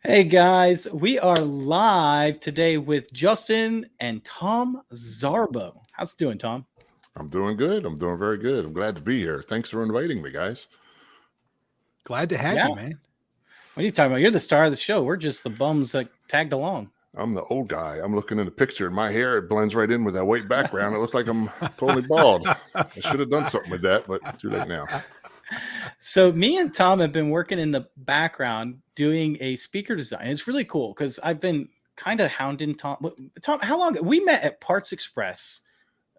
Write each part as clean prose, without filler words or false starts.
Hey guys, we are live today with Justin and Tom Zarbo. How's it doing, Tom? I'm doing good. I'm doing very good. I'm glad to be here. Thanks for inviting me, guys. Glad to have Yeah. you, man. What are you talking about? You're the star of the show. We're just the bums that tagged along. I'm the old guy. I'm looking in the picture and my hair, it blends right in with that white background. It looks like I'm totally bald. I should have done something with that, but too late now. So me and Tom have been working in the background doing a speaker design. It's really cool because I've been kind of hounding Tom. Tom, how long? We met at Parts Express.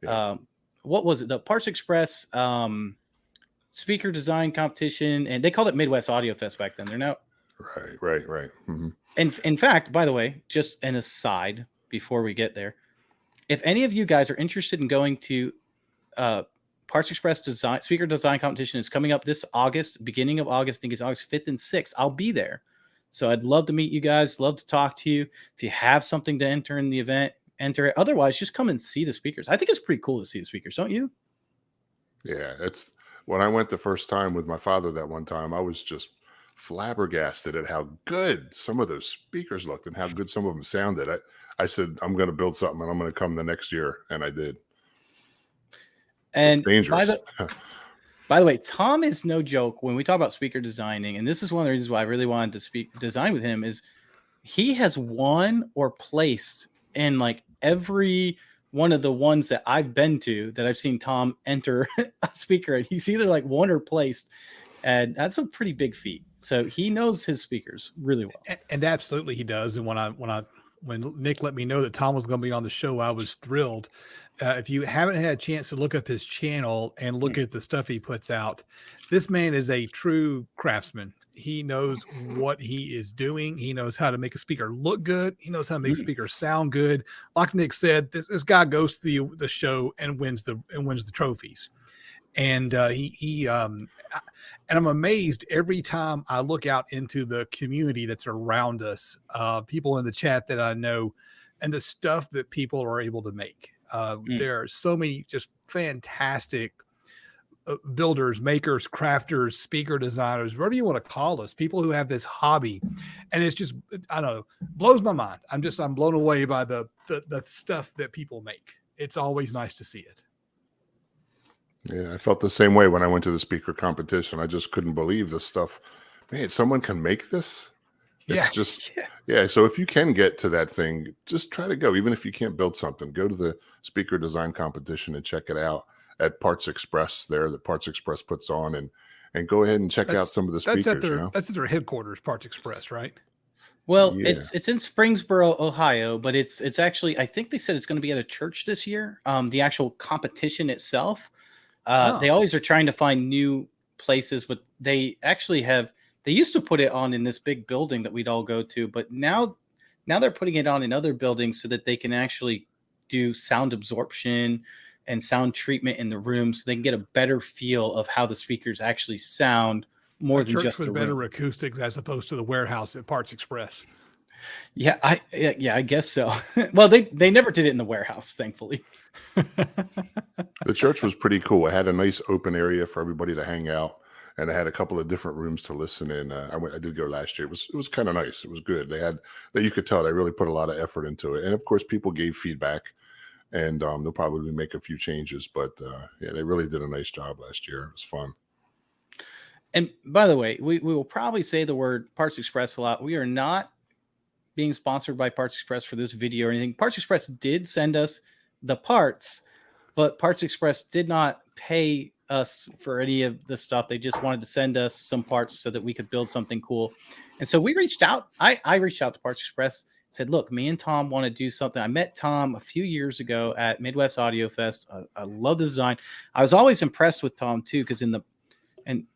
Yeah. What was it? The Parts Express speaker design competition, and they called it Midwest Audio Fest back then. They're now Right. Mm-hmm. And in fact, by the way, just an aside before we get there, if any of you guys are interested in going to Parts Express design speaker design competition, is coming up this August, beginning of August. I think it's August 5th and 6th. I'll be there. So I'd love to meet you guys. Love to talk to you. If you have something to enter in the event, enter it. Otherwise, just come and see the speakers. I think it's pretty cool to see the speakers, don't you? Yeah. It's when I went the first time with my father that one time, I was just flabbergasted at how good some of those speakers looked and how good some of them sounded. I said, I'm going to build something and I'm going to come the next year. And I did. And so it's dangerous. By the way, Tom is no joke when we talk about speaker designing. And this is one of the reasons why I really wanted to design with him is he has won or placed in like every one of the ones that I've been to that I've seen Tom enter a speaker. And he's either like won or placed. And that's a pretty big feat. So he knows his speakers really well. And absolutely he does. And when Nick let me know that Tom was going to be on the show, I was thrilled. If you haven't had a chance to look up his channel and look at the stuff he puts out, this man is a true craftsman. He knows what he is doing. He knows how to make a speaker look good. He knows how to make a speaker sound good. Like Nick said, this guy goes to the show and wins the trophies. And and I'm amazed every time I look out into the community that's around us, people in the chat that I know, and the stuff that people are able to make. There are so many just fantastic builders, makers, crafters, speaker designers, whatever you want to call us, people who have this hobby. And it's just, I don't know, blows my mind. I'm blown away by the stuff that people make. It's always nice to see it. Yeah, I felt the same way when I went to the speaker competition. I just couldn't believe this stuff. Man, someone can make this? It's yeah. So if you can get to that thing, just try to go. Even if you can't build something, go to the speaker design competition and check it out at Parts Express there that Parts Express puts on and go ahead and check out some of the speakers. That's at their headquarters, Parts Express, right? Well, yeah. It's in Springsboro, Ohio, but it's actually, I think they said it's going to be at a church this year. The actual competition itself. They always are trying to find new places, but they actually they used to put it on in this big building that we'd all go to, but now they're putting it on in other buildings so that they can actually do sound absorption and sound treatment in the room so they can get a better feel of how the speakers actually sound more than just with better acoustics as opposed to the warehouse at Parts Express. Yeah, I guess so. Well, they never did it in the warehouse, thankfully. The church was pretty cool. It had a nice open area for everybody to hang out, and it had a couple of different rooms to listen in. I did go last year. It was kind of nice. It was good. You could tell they really put a lot of effort into it, and of course, people gave feedback, and they'll probably make a few changes. But yeah, they really did a nice job last year. It was fun. And by the way, we will probably say the word Parts Express a lot. We are not being sponsored by Parts Express for this video or anything. Parts Express did send us the parts, but Parts Express did not pay us for any of the stuff. They just wanted to send us some parts so that we could build something cool. And so we reached out. I reached out to Parts Express, said, look, me and Tom want to do something. I met Tom a few years ago at Midwest Audio Fest. I love the design. I was always impressed with Tom too, because I'm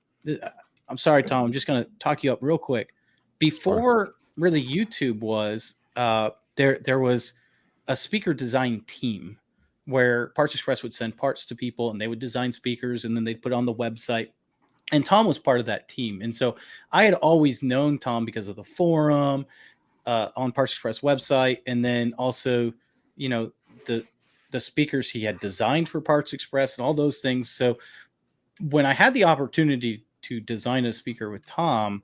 sorry, Tom, I'm just going to talk you up real quick. Before really YouTube was, there was a speaker design team where Parts Express would send parts to people and they would design speakers and then they'd put it on the website. And Tom was part of that team. And so I had always known Tom because of the forum on Parts Express website. And then also, the speakers he had designed for Parts Express and all those things. So when I had the opportunity to design a speaker with Tom,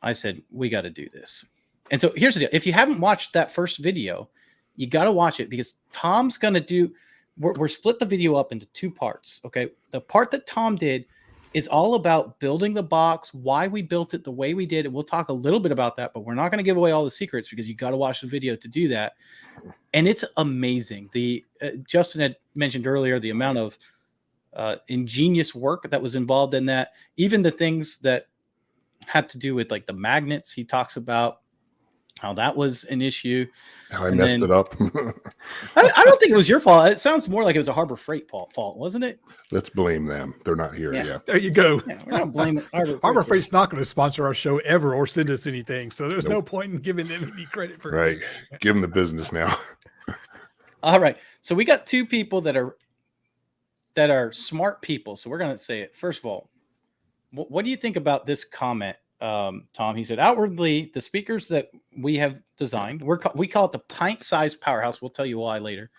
I said, we got to do this. And so here's the deal. If you haven't watched that first video, you got to watch it because Tom's going to do, we're split the video up into 2 parts. Okay. The part that Tom did is all about building the box, why we built it the way we did. And we'll talk a little bit about that, but we're not going to give away all the secrets because you got to watch the video to do that. And it's amazing. Justin had mentioned earlier, the amount of ingenious work that was involved in that. Even the things that had to do with like the magnets, he talks about how that was an issue. How I messed it up. I don't think it was your fault. It sounds more like it was a Harbor Freight fault, wasn't it? Let's blame them. They're not here. Yeah. There you go. Yeah, we're not blaming Harbor Freight's not going to sponsor our show ever or send us anything. So there's no point in giving them any credit for it. Give them the business now. All right. So we got 2 people that are smart people. So we're going to say it. First of all, what do you think about this comment? Tom, he said, outwardly, the speakers that we have designed, we call it the Pint Sized Powerhouse. We'll tell you why later.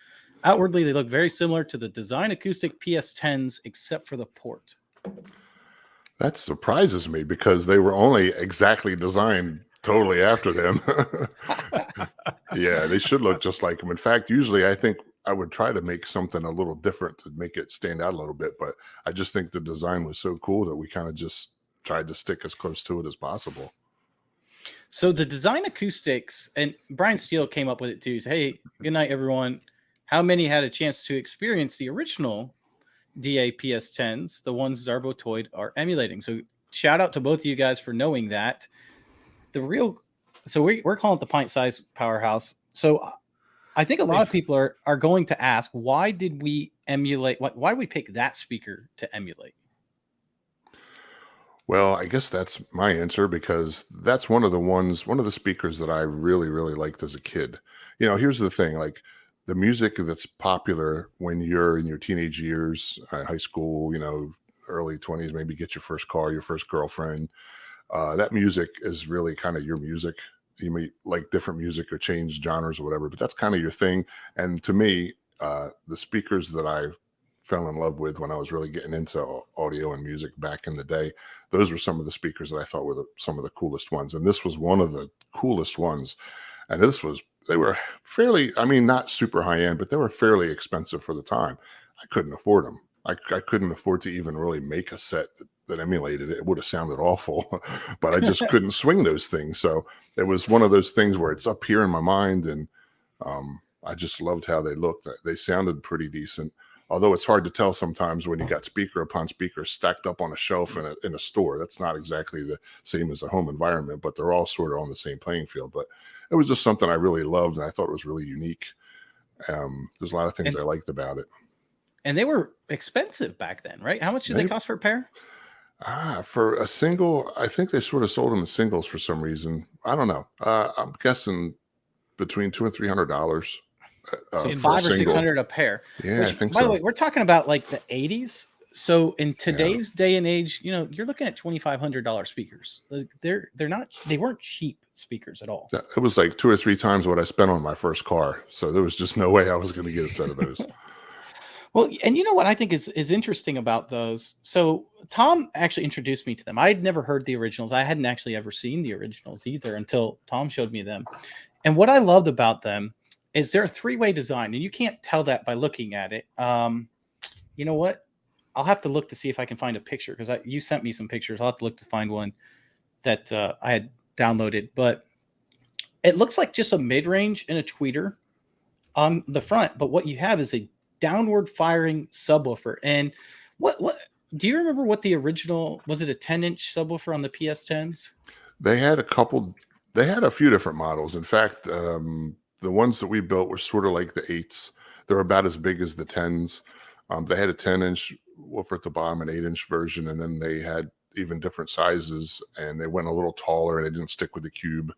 Outwardly, they look very similar to the design acoustic PS10s, except for the port. That surprises me because they were only exactly designed totally after them. Yeah, they should look just like them. In fact, usually I think I would try to make something a little different to make it stand out a little bit, but I just think the design was so cool that we kind of just tried to stick as close to it as possible. So the design acoustics, and Brian Steele came up with it too. He said, hey, good night, everyone. How many had a chance to experience the original DA PS10s, the ones Zarbo Toid are emulating? So shout out to both of you guys for knowing that. So we're calling it the Pint Sized Powerhouse. So I think a lot of people are going to ask, why did we emulate? Why did we pick that speaker to emulate? Well, I guess that's my answer because that's one of the speakers that I really, really liked as a kid. You know, here's the thing, like the music that's popular when you're in your teenage years, high school, you know, early 20s, maybe get your first car, your first girlfriend. That music is really kind of your music. You may like different music or change genres or whatever, but that's kind of your thing. And to me, the speakers that I fell in love with when I was really getting into audio and music back in the day, those were some of the speakers that I thought were some of the coolest ones. And this was one of the coolest ones. And they were fairly, I mean, not super high end, but they were fairly expensive for the time. I couldn't afford them. I couldn't afford to even really make a set that emulated it. It would have sounded awful, but I just couldn't swing those things. So it was one of those things where it's up here in my mind. And I just loved how they looked. They sounded pretty decent. Although it's hard to tell sometimes when you got speaker upon speaker stacked up on a shelf in a store. That's not exactly the same as a home environment, but they're all sort of on the same playing field. But it was just something I really loved, and I thought it was really unique. There's a lot of things I liked about it. And they were expensive back then, right? How much did they cost for a pair? For a single, I think they sort of sold them as singles for some reason. I don't know. I'm guessing between $200 and $300. So $500 or $600 a pair. Yeah, I think by the way, we're talking about like the 80s. So in today's day and age, you know, you're looking at $2,500 speakers. They weren't cheap speakers at all. It was like 2 or 3 times what I spent on my first car. So there was just no way I was going to get a set of those. Well, and you know what I think is interesting about those? So Tom actually introduced me to them. I had never heard the originals. I hadn't actually ever seen the originals either until Tom showed me them. And what I loved about them is they're a 3-way design, and you can't tell that by looking at it. You know what? I'll have to look to see if I can find a picture because you sent me some pictures. I'll have to look to find one that I had downloaded. But it looks like just a mid-range and a tweeter on the front. But what you have is a downward firing subwoofer. And what do you remember what the original was? It a 10-inch subwoofer on the PS10s? They had a few different models. In fact, the ones that we built were sort of like the 8s. They're about as big as the 10s. They had a 10-inch woofer at the bottom, an 8-inch version, and then they had even different sizes, and they went a little taller, and they didn't stick with the cube.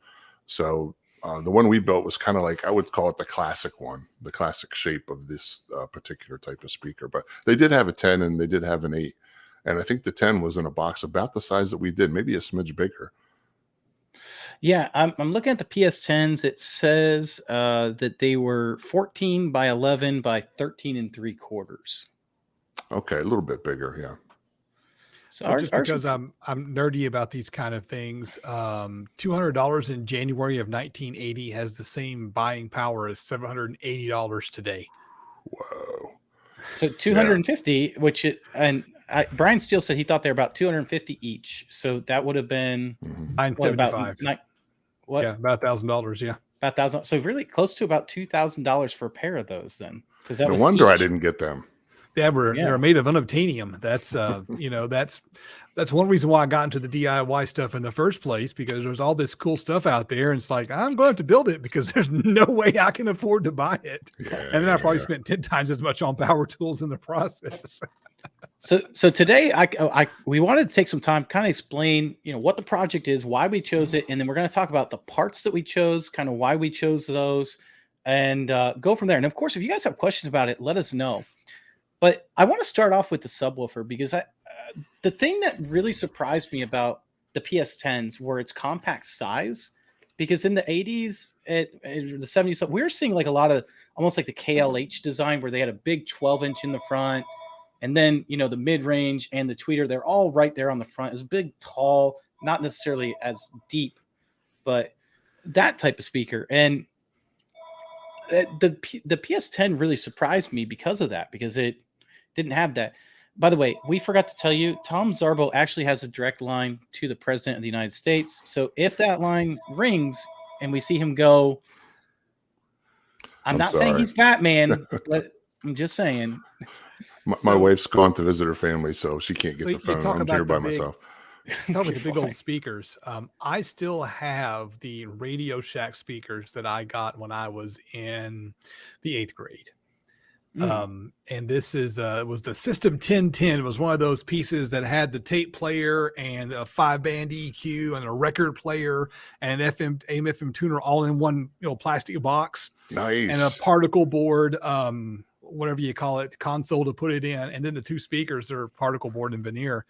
So the one we built was kind of like, I would call it the classic one, the classic shape of this particular type of speaker. But they did have a 10, and they did have an 8. And I think the 10 was in a box about the size that we did, maybe a smidge bigger. Yeah, I'm looking at the PS10s. It says that they were 14 by 11 by 13 3/4. Okay, a little bit bigger, yeah. So, So just because I'm nerdy about these kind of things, $200 in January of 1980 has the same buying power as $780 today. Whoa. So 250, Brian Steele said he thought they were about 250 each. So that would have been $975. What? Yeah, about $1,000. Yeah, about $1,000. So really close to about $2,000 for a pair of those. Then, because that no was wonder I each. didn't get them. they were made of unobtainium. That's that's one reason why I got into the DIY stuff in the first place, because there's all this cool stuff out there, and it's like, I'm going to have to build it because there's no way I can afford to buy it. Yeah, And then I probably spent 10 times as much on power tools in the process. So today we wanted to take some time, kind of explain, what the project is, why we chose it, and then we're going to talk about the parts that we chose, kind of why we chose those, and go from there. And of course, if you guys have questions about it, let us know. But I want to start off with the subwoofer, because the thing that really surprised me about the PS10s were its compact size. Because in the 80s, the 70s, we were seeing like a lot of almost like the KLH design, where they had a big 12-inch in the front, and then the mid-range and the tweeter, they're all right there on the front. It was big, tall, not necessarily as deep, but that type of speaker. And the PS10 really surprised me because of that, because it didn't have that. By the way, we forgot to tell you, Tom Zarbo actually has a direct line to the President of the United States. So if that line rings and we see him go, I'm not saying he's Batman, but I'm just saying. My wife's gone to visit her family, so she can't get the phone. I'm here by myself. Talk about the big old speakers. I still have the Radio Shack speakers that I got when I was in the 8th grade. And this was the System 1010. It was one of those pieces that had the tape player and a 5-band EQ and a record player and an AM/FM tuner all in one, plastic box. Nice. And a particle board, whatever you call it, console to put it in, and then the two speakers are particle board and veneer.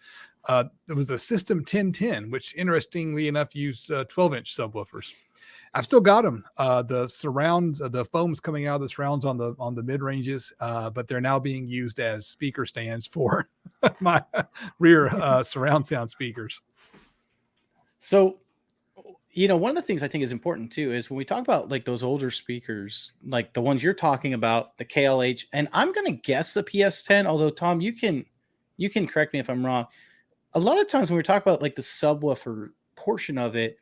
There was a System 1010, which interestingly enough used 12-inch subwoofers. I've still got them. The surrounds, the foam's coming out of the surrounds on the mid ranges, but they're now being used as speaker stands for my rear surround sound speakers. So, one of the things I think is important too is when we talk about like those older speakers, like the ones you're talking about, the KLH, and I'm going to guess the PS10, although Tom, you can correct me if I'm wrong. A lot of times when we talk about like the subwoofer portion of it,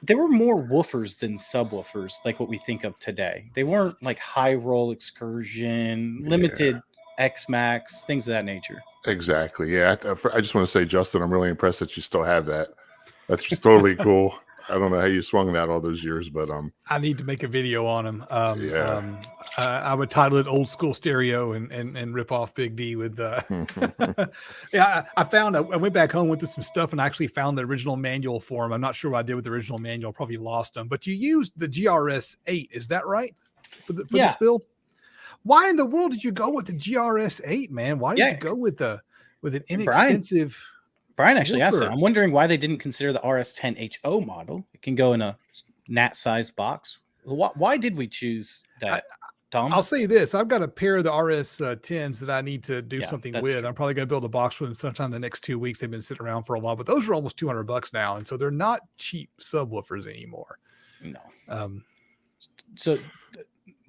there were more woofers than subwoofers, like what we think of today. They weren't like high roll excursion, limited X-Max, things of that nature. Exactly. Yeah. I just want to say, Justin, I'm really impressed that you still have that. That's just totally cool. I don't know how you swung that all those years, but I need to make a video on them. I would title it "Old School Stereo" and rip off Big D with. Yeah, I went back home, went through some stuff, and I actually found the original manual for them. I'm not sure what I did with the original manual. Probably lost them. But you used the GRS 8, is that right? For this build. Why in the world did you go with the GRS 8, man? Why did you go with an inexpensive? Brian actually asked it. I'm wondering why they didn't consider the RS10HO model. It can go in a NAT-sized box. Why did we choose that, Tom? I'll say this. I've got a pair of the RS10s that I need to do something with. True. I'm probably going to build a box with them sometime in the next 2 weeks. They've been sitting around for a while, but those are almost $200 now. And so they're not cheap subwoofers anymore. No. So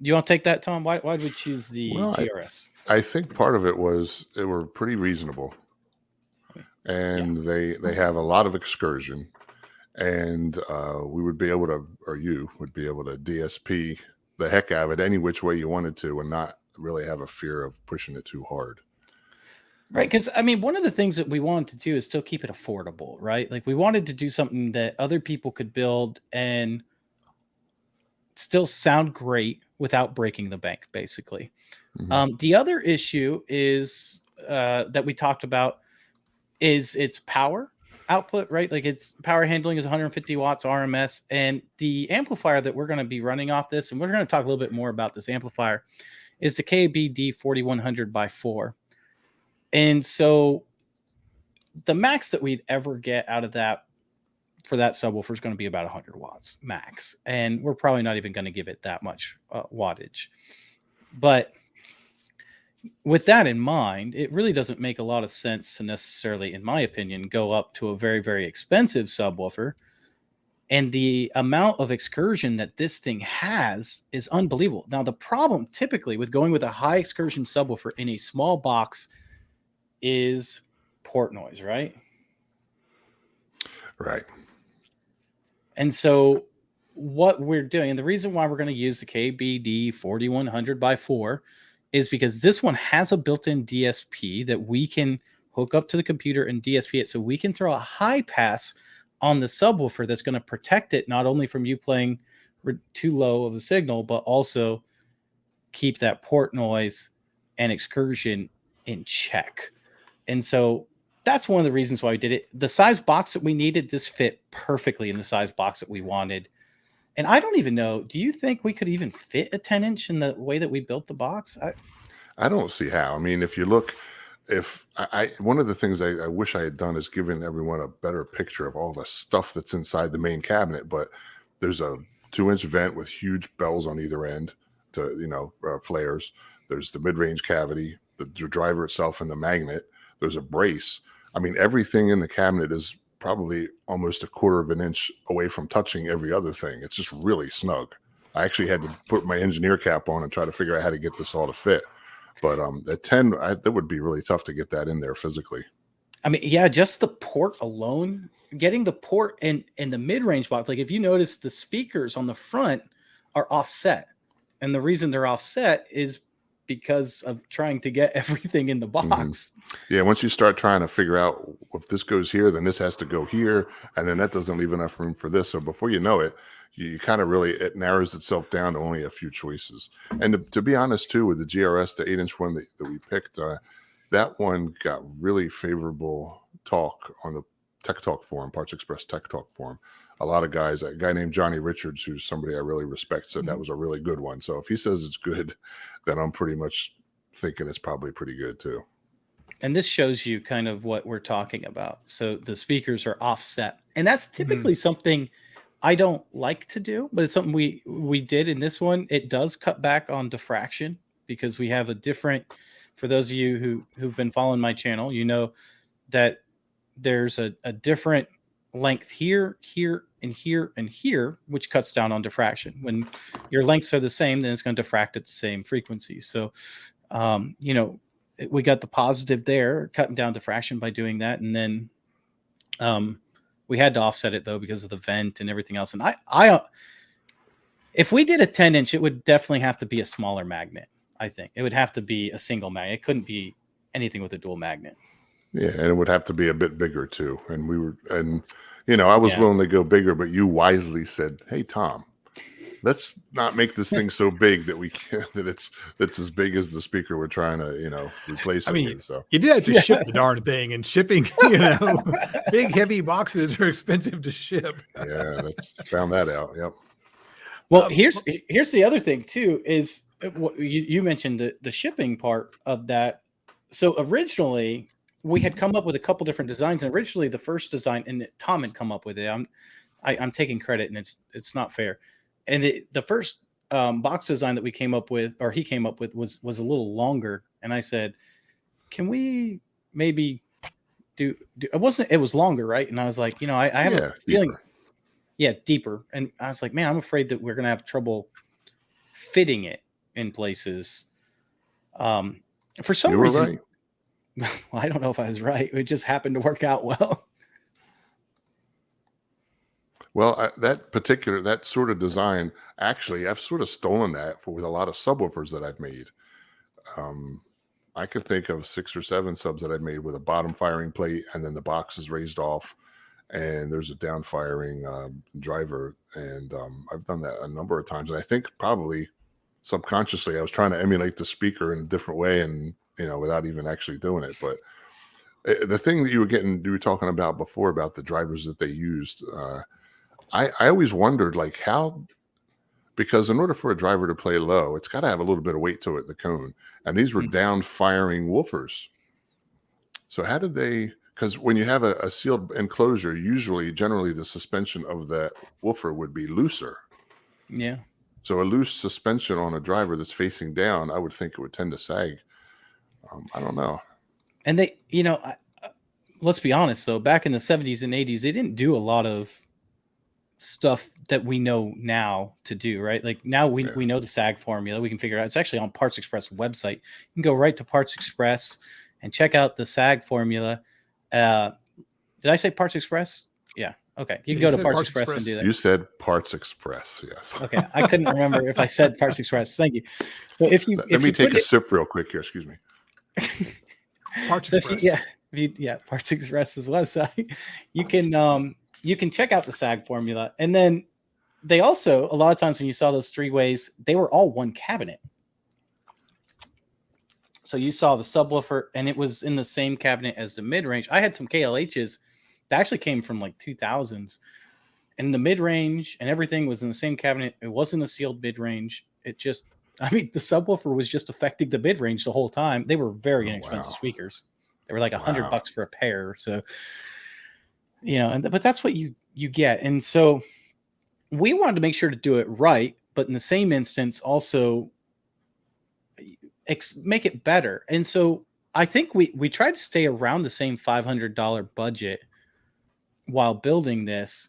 you want to take that, Tom? Why did we choose the GRS? I think part of it was they were pretty reasonable. And they have a lot of excursion, and we would be able to, or you would be able to DSP the heck out of it any which way you wanted to, and not really have a fear of pushing it too hard. Right. Because one of the things that we wanted to do is still keep it affordable, right? Like we wanted to do something that other people could build and still sound great without breaking the bank, basically. Mm-hmm. The other issue is that we talked about is its power output, right? Like its power handling is 150 watts RMS, and the amplifier that we're going to be running off this, and we're going to talk a little bit more about this amplifier, is the KBD 4100x4. And so the max that we'd ever get out of that for that subwoofer is going to be about 100 watts max, and we're probably not even going to give it that much wattage. But with that in mind, it really doesn't make a lot of sense to necessarily, in my opinion, go up to a very, very expensive subwoofer. And the amount of excursion that this thing has is unbelievable. Now, the problem typically with going with a high excursion subwoofer in a small box is port noise, right? Right. And so what we're doing, and the reason why we're going to use the KBD 4100x4 is because this one has a built-in DSP that we can hook up to the computer and DSP it, so we can throw a high pass on the subwoofer that's going to protect it not only from you playing too low of a signal, but also keep that port noise and excursion in check. And so that's one of the reasons why we did it. The size box that we needed, this fit perfectly in the size box that we wanted. And I don't even know, do you think we could even fit a 10-inch in the way that we built the box? I don't see how. I mean, if you look, one of the things I wish I had done is given everyone a better picture of all the stuff that's inside the main cabinet. But there's a 2-inch vent with huge bells on either end to, flares. There's the mid-range cavity, the driver itself, and the magnet. There's a brace. I mean, everything in the cabinet is probably almost 1/4 of an inch away from touching every other thing. It's just really snug. I actually had to put my engineer cap on and try to figure out how to get this all to fit. But at 10, that would be really tough to get that in there physically. I mean, yeah, just the port alone, getting the port in the mid-range box. Like if you notice, the speakers on the front are offset. And the reason they're offset is because of trying to get everything in the box. Mm-hmm. Yeah, once you start trying to figure out if this goes here, then this has to go here, and then that doesn't leave enough room for this. So before you know it, you kind of it narrows itself down to only a few choices. And to be honest, too, with the GRS, the 8-inch one that we picked, that one got really favorable talk on the Tech Talk forum, Parts Express Tech Talk forum. A lot of guys, a guy named Johnny Richards, who's somebody I really respect, said that was a really good one. So if he says it's good, then I'm pretty much thinking it's probably pretty good too. And this shows you kind of what we're talking about. So the speakers are offset. And that's typically something I don't like to do, but it's something we did in this one. It does cut back on diffraction because we have a different, for those of you who've been following my channel, you know that there's a different length here, and here, and here, which cuts down on diffraction. When your lengths are the same, then it's going to diffract at the same frequency. So, we got the positive there, cutting down diffraction by doing that. And then we had to offset it though, because of the vent and everything else. And I if we did a 10-inch, it would definitely have to be a smaller magnet. I think it would have to be a single magnet. It couldn't be anything with a dual magnet. Yeah, and it would have to be a bit bigger too. And I was willing to go bigger, but you wisely said, "Hey, Tom, let's not make this thing so big that that's as big as the speaker we're trying to, replace." I mean, with, so you did have to ship the darn thing, and shipping, big heavy boxes are expensive to ship. Yeah, found that out. Yep. Well, here's the other thing too, is what you mentioned the shipping part of that. So originally we had come up with a couple different designs, and originally the first design, and Tom had come up with it. I'm taking credit, and it's not fair. And the first box design that we came up with, or he came up with, was a little longer. And I said, "Can we maybe do?" It was longer, right? And I was like, I have a feeling, deeper. And I was like, man, I'm afraid that we're gonna have trouble fitting it in places. For some reason, right. Well, I don't know if I was right. It just happened to work out well. Well, that sort of design, actually, I've sort of stolen that with a lot of subwoofers that I've made. I could think of 6 or 7 subs that I've made with a bottom firing plate, and then the box is raised off, and there's a down firing driver. And I've done that a number of times. And I think probably subconsciously I was trying to emulate the speaker in a different way, and without even actually doing it. But the thing that you were talking about before about the drivers that they used, I always wondered how, because in order for a driver to play low, it's got to have a little bit of weight to it, the cone. And these were down firing woofers. So how did they, because when you have a sealed enclosure, generally the suspension of that woofer would be looser. Yeah. So a loose suspension on a driver that's facing down, I would think it would tend to sag I don't know. And they, let's be honest though, back in the 70s and 80s, they didn't do a lot of stuff that we know now to do, right? Like now we know the SAG formula. We can figure it out. It's actually on Parts Express website. You can go right to Parts Express and check out the SAG formula. Did I say Parts Express? Yeah. Okay. You can go to Parts Express and do that. You said Parts Express. Yes. Okay. I couldn't remember if I said Parts Express. Thank you. But Let me take a sip real quick here. Excuse me. Parts Express. Parts Express's website. You can check out the SAG formula. And then they also, a lot of times when you saw those three ways, they were all one cabinet. So you saw the subwoofer and it was in the same cabinet as the mid-range. I had some KLHs that actually came from like 2000s, and the mid-range and everything was in the same cabinet. It wasn't a sealed mid-range. The subwoofer was just affecting the mid-range the whole time. They were very inexpensive speakers. They were like $100 for a pair. So, but that's what you get. And so we wanted to make sure to do it right, but in the same instance, also make it better. And so I think we tried to stay around the same $500 budget while building this,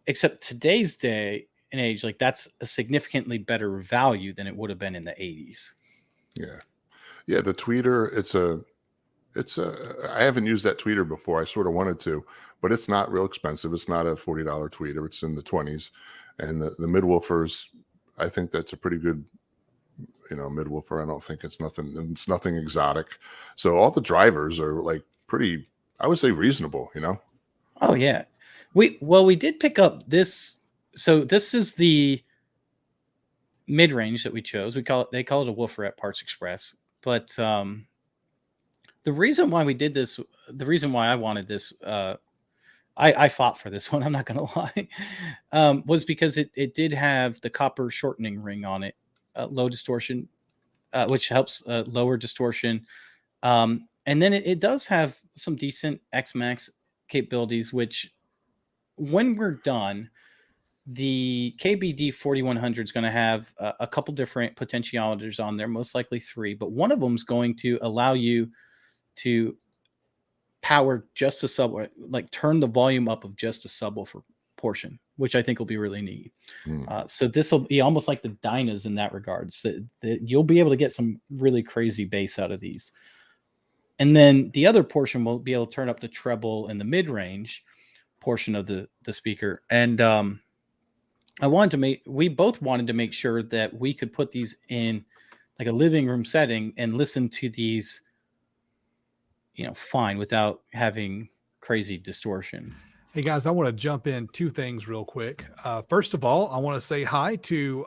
except today's day and age, like that's a significantly better value than it would have been in the 80s. Yeah. Yeah. The tweeter, I haven't used that tweeter before. I sort of wanted to, but it's not real expensive. It's not a $40 tweeter. It's in the 20s. And the midwoofers, I think that's a pretty good, midwoofer. I don't think it's nothing exotic. So all the drivers are like pretty, I would say reasonable, Oh yeah. We did pick up this. So this is the mid-range that we chose. They call it a woofer at Parts Express. But the reason why we did this, the reason why I wanted this, I fought for this one, I'm not going to lie, was because it did have the copper shortening ring on it, low distortion, which helps lower distortion. And then it does have some decent X-Max capabilities, which when we're done, the KBD 4100 is going to have a couple different potentiometers on there, most likely 3, but one of them is going to allow you to power just a subwoofer, like turn the volume up of just a subwoofer portion, which I think will be really neat. So this will be almost like the Dynas in that regard. So that you'll be able to get some really crazy bass out of these. And then the other portion will be able to turn up the treble and the mid-range portion of the speaker. And we both wanted to make sure that we could put these in like a living room setting and listen to these, fine without having crazy distortion. Hey guys, I want to jump in 2 things real quick. First of all, I want to say hi to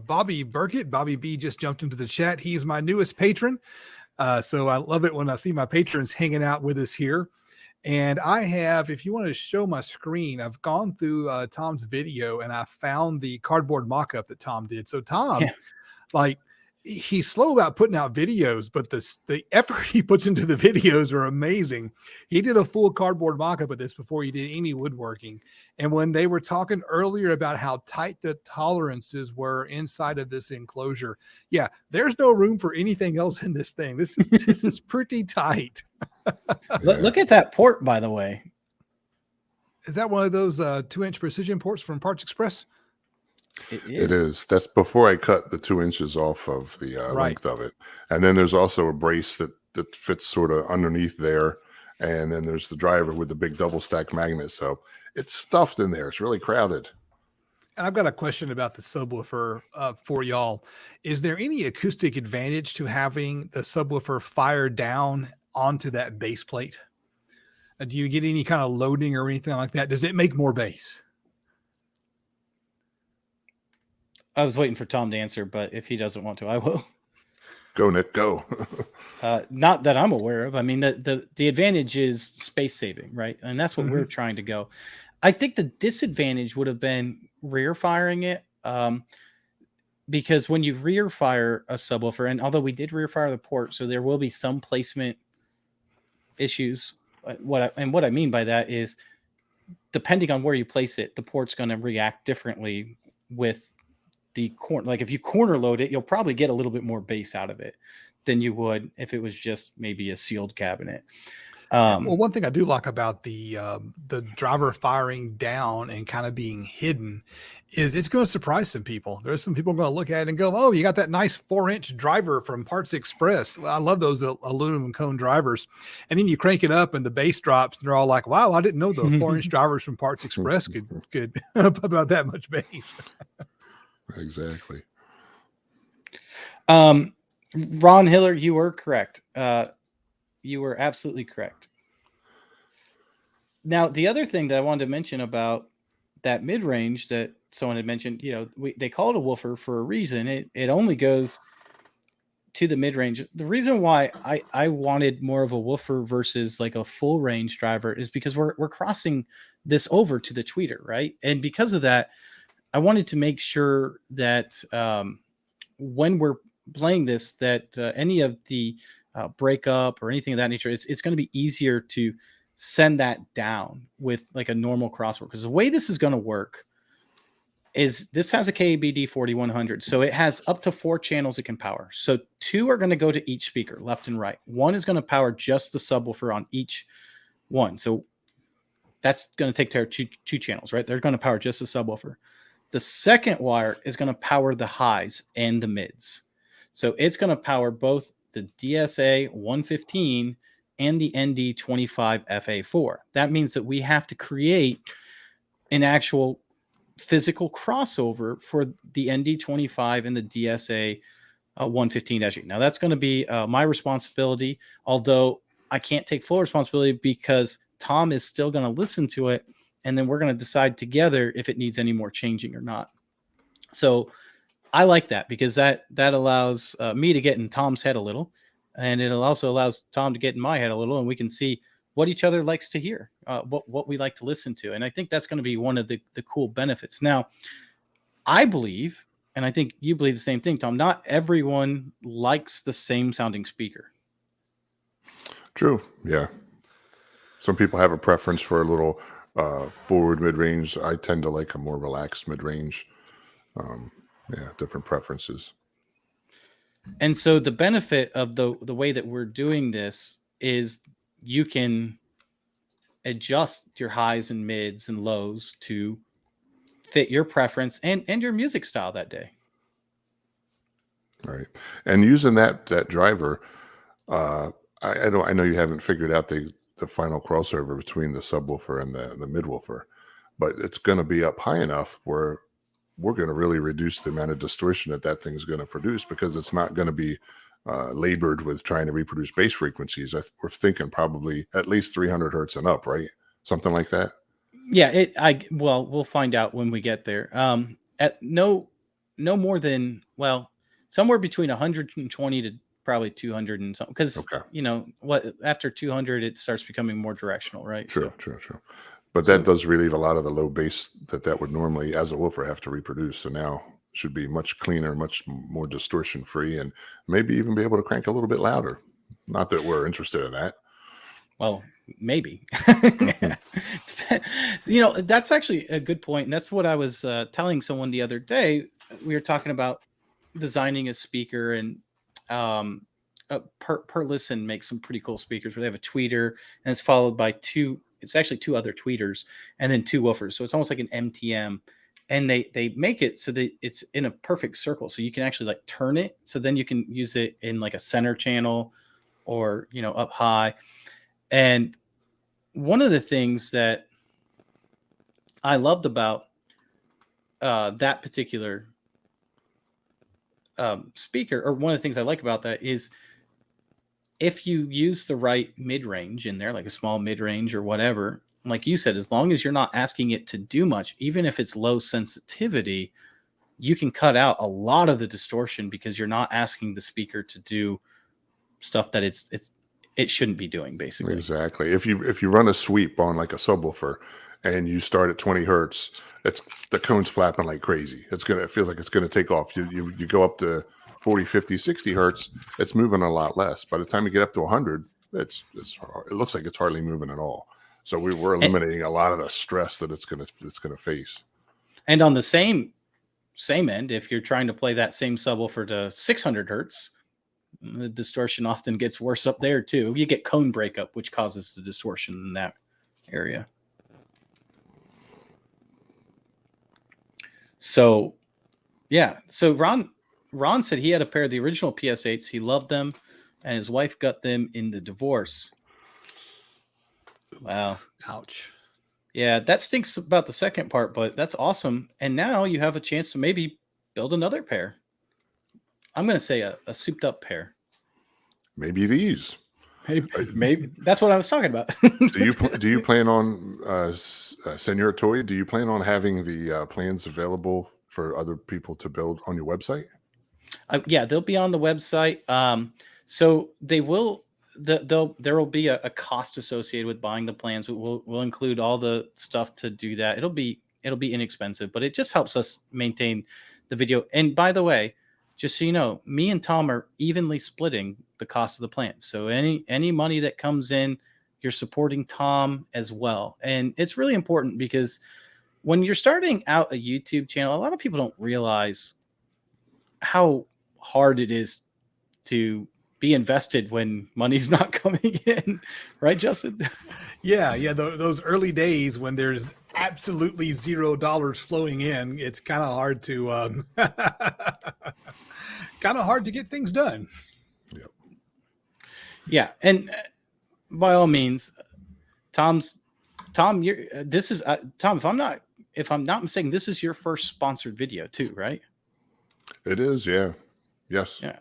Bobby Burkett. Bobby B just jumped into the chat. He's my newest patron. So I love it when I see my patrons hanging out with us here. And I have, if you want to show my screen, I've gone through Tom's video and I found the cardboard mock-up that Tom did. So Tom, he's slow about putting out videos, but the effort he puts into the videos are amazing. He did a full cardboard mock-up of this before he did any woodworking. And when they were talking earlier about how tight the tolerances were inside of this enclosure, yeah, there's no room for anything else in this thing. This is pretty tight. Look at that port, by the way. Is that one of those 2-inch precision ports from Parts Express? It is. That's before I cut the 2 inches off of the length of it. And then there's also a brace that fits sort of underneath there. And then there's the driver with the big double stack magnet. So it's stuffed in there. It's really crowded. And I've got a question about the subwoofer for y'all. Is there any acoustic advantage to having the subwoofer fire down onto that base plate? Do you get any kind of loading or anything like that? Does it make more bass? I was waiting for Tom to answer, but if he doesn't want to, I will. Go, Nick, go. Not that I'm aware of. I mean, the advantage is space saving, right? And that's what we're trying to go. I think the disadvantage would have been rear firing it, because when you rear fire a subwoofer, and although we did rear fire the port, so there will be some placement issues. What I mean by that is, depending on where you place it, the port's going to react differently with the corner. Like if you corner load it, you'll probably get a little bit more bass out of it. than you would if it was just maybe a sealed cabinet. Well, one thing I do like about the driver firing down and kind of being hidden is it's going to surprise some people. There's some people going to look at it and go, "Oh, you got that nice 4-inch driver from Parts Express." Well, I love those aluminum cone drivers. And then you crank it up and the bass drops, and they're all like, "Wow, I didn't know the 4-inch drivers from Parts Express could up about that much bass." Exactly. Ron Hiller, you were correct. You were absolutely correct. Now, the other thing that I wanted to mention about that mid-range that someone had mentioned, they call it a woofer for a reason. It only goes to the mid-range. The reason why I wanted more of a woofer versus like a full range driver is because we're crossing this over to the tweeter, right? And because of that, I wanted to make sure that when we're playing this, that any of the breakup or anything of that nature, it's going to be easier to send that down with like a normal crossover. Because the way this is going to work is this has a KBD 4100, so it has up to 4 channels it can power. So 2 are going to go to each speaker, left and right. 1 is going to power just the subwoofer on each one. So that's going to take care of two channels, right? They're going to power just the subwoofer. The second wire is going to power the highs and the mids. So it's going to power both the DSA 115 and the ND 25 FA4. That means that we have to create an actual physical crossover for the ND 25 and the DSA 115-8. Now that's going to be my responsibility, although I can't take full responsibility because Tom is still going to listen to it, and then we're going to decide together if it needs any more changing or not. So I like that because that allows me to get in Tom's head a little, and it also allows Tom to get in my head a little, and we can see what each other likes to hear, what we like to listen to. And I think that's going to be one of the cool benefits. Now, I believe, and I think you believe the same thing, Tom, not everyone likes the same sounding speaker. True. Yeah. Some people have a preference for a little forward mid-range. I tend to like a more relaxed mid-range. Different preferences. And so the benefit of the way that we're doing this is you can adjust your highs and mids and lows to fit your preference and your music style that day. Right. And using that driver, I know you haven't figured out the final crossover between the subwoofer and the midwoofer, but it's going to be up high enough where we're going to really reduce the amount of distortion that thing is going to produce, because it's not going to be labored with trying to reproduce bass frequencies. We're thinking probably at least 300 hertz and up, right? Something like that. Yeah, we'll find out when we get there. At no more than, somewhere between 120 to probably 200 and something, because after 200 it starts becoming more directional, right? True. But that does relieve a lot of the low bass that would normally, as a woofer, have to reproduce. So now should be much cleaner, much more distortion free, and maybe even be able to crank a little bit louder. Not that we're interested in that. Well, maybe. That's actually a good point. And that's what I was telling someone the other day. We were talking about designing a speaker, and Per Listen makes some pretty cool speakers where they have a tweeter, and it's followed by two other tweeters and then 2 woofers. So it's almost like an MTM, and they make it so that it's in a perfect circle. So you can actually like turn it. So then you can use it in like a center channel or, up high. And one of the things that I loved about that particular speaker, or one of the things I like about that, is if you use the right mid-range in there, like a small mid-range or whatever, like you said, as long as you're not asking it to do much, even if it's low sensitivity, you can cut out a lot of the distortion because you're not asking the speaker to do stuff that it shouldn't be doing, basically. Exactly. If you run a sweep on like a subwoofer and you start at 20 hertz, the cone's flapping like crazy. It feels like it's going to take off. You go up to 40, 50, 60 hertz, it's moving a lot less. By the time you get up to 100, it looks like it's hardly moving at all. So we're eliminating a lot of the stress that it's going to face. And on the same end, if you're trying to play that same subwoofer to 600 hertz, The distortion often gets worse up there too. You get cone breakup, which causes the distortion in that area. So, yeah. So Ron said he had a pair of the original PS8s. He loved them, and his wife got them in the divorce. Wow. Ouch. Yeah, that stinks about the second part, but that's awesome. And now you have a chance to maybe build another pair. I'm going to say a souped up pair. Maybe these. Maybe that's what I was talking about. Do you plan on Senor Toid? Do you plan on having the plans available for other people to build on your website? Yeah, they'll be on the website. So they will. There will be a cost associated with buying the plans. We'll include all the stuff to do that. It'll be inexpensive, but it just helps us maintain the video. And by the way, just so you know, me and Tom are evenly splitting the cost of the plans. So any money that comes in, you're supporting Tom as well. And it's really important because when you're starting out a YouTube channel, a lot of people don't realize how hard it is to be invested when money's not coming in. Right, Justin? Yeah. Those early days when there's absolutely $0 flowing in, it's kind of hard to get things done. Yep. Yeah, and by all means, Tom, Tom, if I'm not mistaken, this is your first sponsored video too, right? It is, yeah. Yes. Yeah.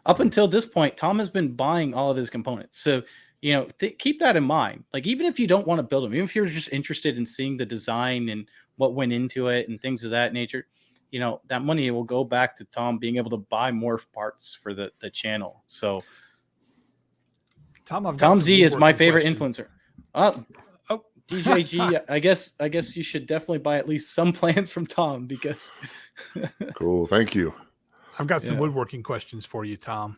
Up until this point, Tom has been buying all of his components. So, keep that in mind. Like, even if you don't want to build them, even if you're just interested in seeing the design and what went into it and things of that nature, that money will go back to Tom being able to buy more parts for the channel. So Tom Z is my favorite influencer. DJG, I guess you should definitely buy at least some plans from Tom because Cool. Thank you. I've got some woodworking questions for you, Tom.